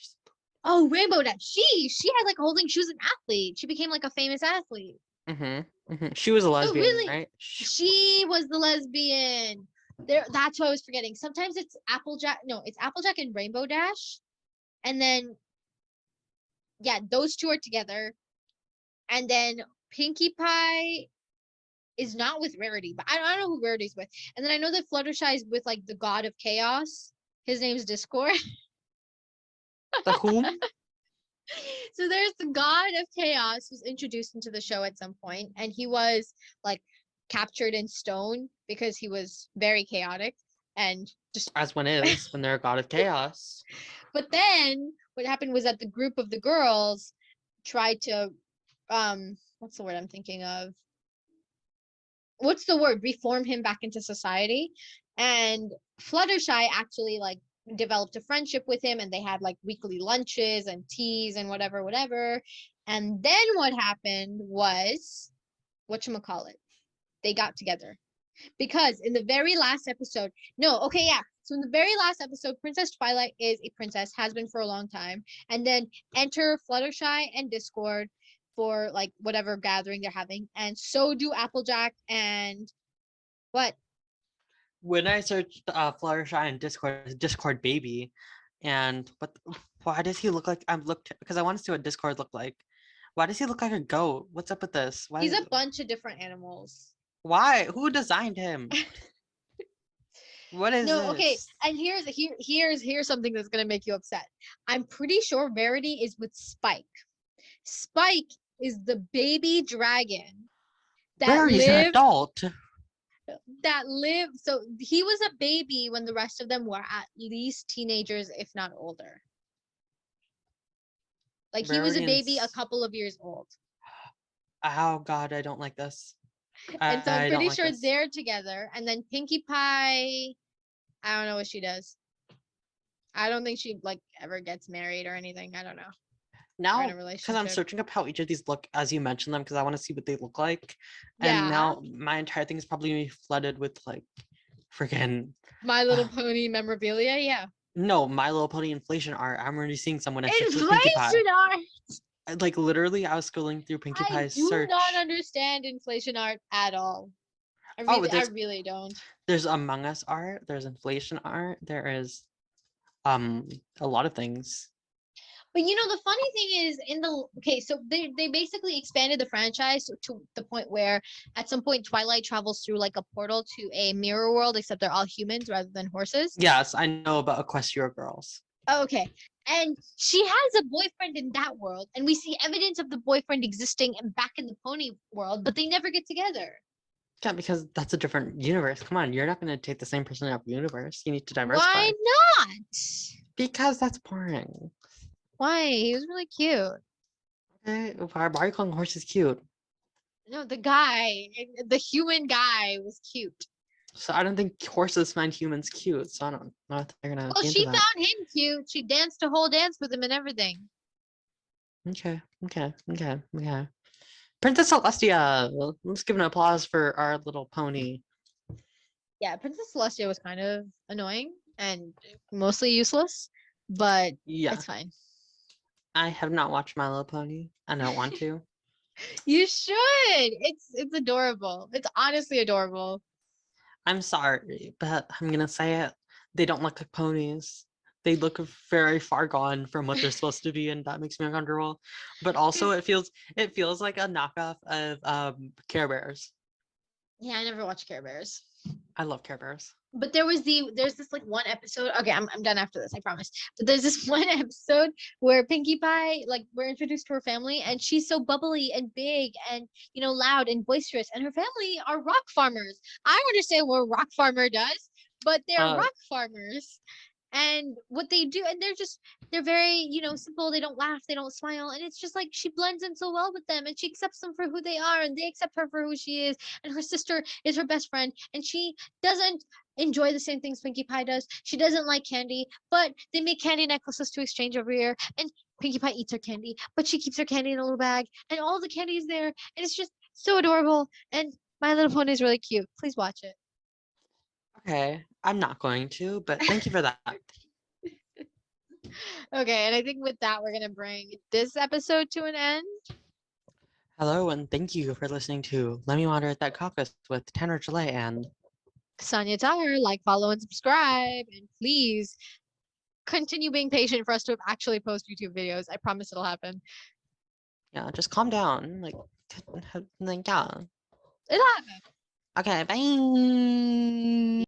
Oh, Rainbow Dash. She had like a whole thing. She was an athlete. She became like a famous athlete. She was a lesbian, really? right? She was the lesbian. There, that's what I was forgetting. Sometimes it's Applejack. No, it's Applejack and Rainbow Dash. And then yeah, those two are together. And then Pinkie Pie is not with Rarity, but I don't know who Rarity's with. And then I know that Fluttershy is with like the god of chaos. His name's Discord. The whom? So there's the god of chaos who's introduced into the show at some point, and he was like captured in stone because he was very chaotic and just As one is when they're a god of chaos. But then what happened was that the group of the girls tried to what's the word I'm thinking of? What's the word? Reform him back into society. And Fluttershy actually like developed a friendship with him, and they had like weekly lunches and teas and whatever. And then what happened was, whatchamacallit, they got together. Because in the very last episode, so in the very last episode, Princess Twilight is a princess, has been for a long time. And then enter Fluttershy and Discord for like whatever gathering they're having. And so do Applejack and what? When I searched Fluttershy and Discord baby, and why does he look like because I want to see what Discord looked like. Why does he look like a goat? What's up with this? Why He's a bunch of different animals. Why? Who designed him? What is No, this? okay. And here's something that's gonna make you upset. I'm pretty sure Verity is with Spike. Spike is the baby dragon Rarity's an adult. So he was a baby when the rest of them were at least teenagers, if not older. Like he was a baby a couple of years old. Oh God, I don't like this. And so I'm pretty like sure this. they're together. And then Pinkie Pie, I don't know what she does. I don't think she like ever gets married or anything. I don't know. Now, in a because I'm relationship. searching up how each of these look as you mentioned them, because I want to see what they look like. Yeah. And now my entire thing is probably gonna be flooded with like freaking My Little Pony memorabilia, yeah. no, My Little Pony inflation art. I'm already seeing someone I searched with Pinkie Pie. Inflation art. Like literally, I was scrolling through Pinkie Pie's I do search. not understand inflation art at all. I really don't. There's Among Us art. There's inflation art. There is a lot of things. But you know, the funny thing is so they basically expanded the franchise to the point where at some point Twilight travels through like a portal to a mirror world, except they're all humans rather than horses. Yes, I know about Equestria Girls. Okay. And she has a boyfriend in that world, and we see evidence of the boyfriend existing back in the pony world, but they never get together. Yeah, because that's a different universe. Come on, you're not going to take the same person out of the universe. You need to diversify. Why not? Because that's boring. Why? He was really cute. Okay, why are you calling horses cute? No, the guy, the human guy was cute. So I don't think horses find humans cute. So I don't know if they're gonna Well, be into she that. found him cute. She danced a whole dance with him and everything. Okay. Princess Celestia. Let's give an applause for our little pony. Yeah, Princess Celestia was kind of annoying and mostly useless, but Yeah, it's fine. I have not watched My Little Pony. I don't want to. You should. It's adorable. It's honestly adorable. I'm sorry, but I'm gonna say it. They don't look like ponies. They look very far gone from what they're supposed to be, and that makes me uncomfortable. But also, it feels like a knockoff of Care Bears. Yeah, I never watched Care Bears. I love Care Bears. But there's this like one episode. Okay, I'm done after this, I promise. But there's this one episode where Pinkie Pie, like, we're introduced to her family, and she's so bubbly and big and loud and boisterous, and her family are rock farmers. I don't understand what a rock farmer does, but they're Uh, rock farmers. And what they do, and they're very, simple. They don't laugh, they don't smile, and it's just like she blends in so well with them, and she accepts them for who they are, and they accept her for who she is. And her sister is her best friend, and she doesn't enjoy the same things Pinkie Pie does. She doesn't like candy, but they make candy necklaces to exchange every year. And Pinkie Pie eats her candy, but she keeps her candy in a little bag, and all the candy is there, and it's just so adorable. And My Little Pony is really cute. Please watch it. okay, I'm not going to, but thank you for that. Okay, and I think with that, we're gonna bring this episode to an end. Hello, and thank you for listening to Let Me Wander at That Caucus with Tanner Gillette and Sonia Tyler, like, follow, and subscribe, and please continue being patient for us to actually post YouTube videos. I promise it'll happen. yeah, just calm down. Like yeah. It'll happen. Okay, bye.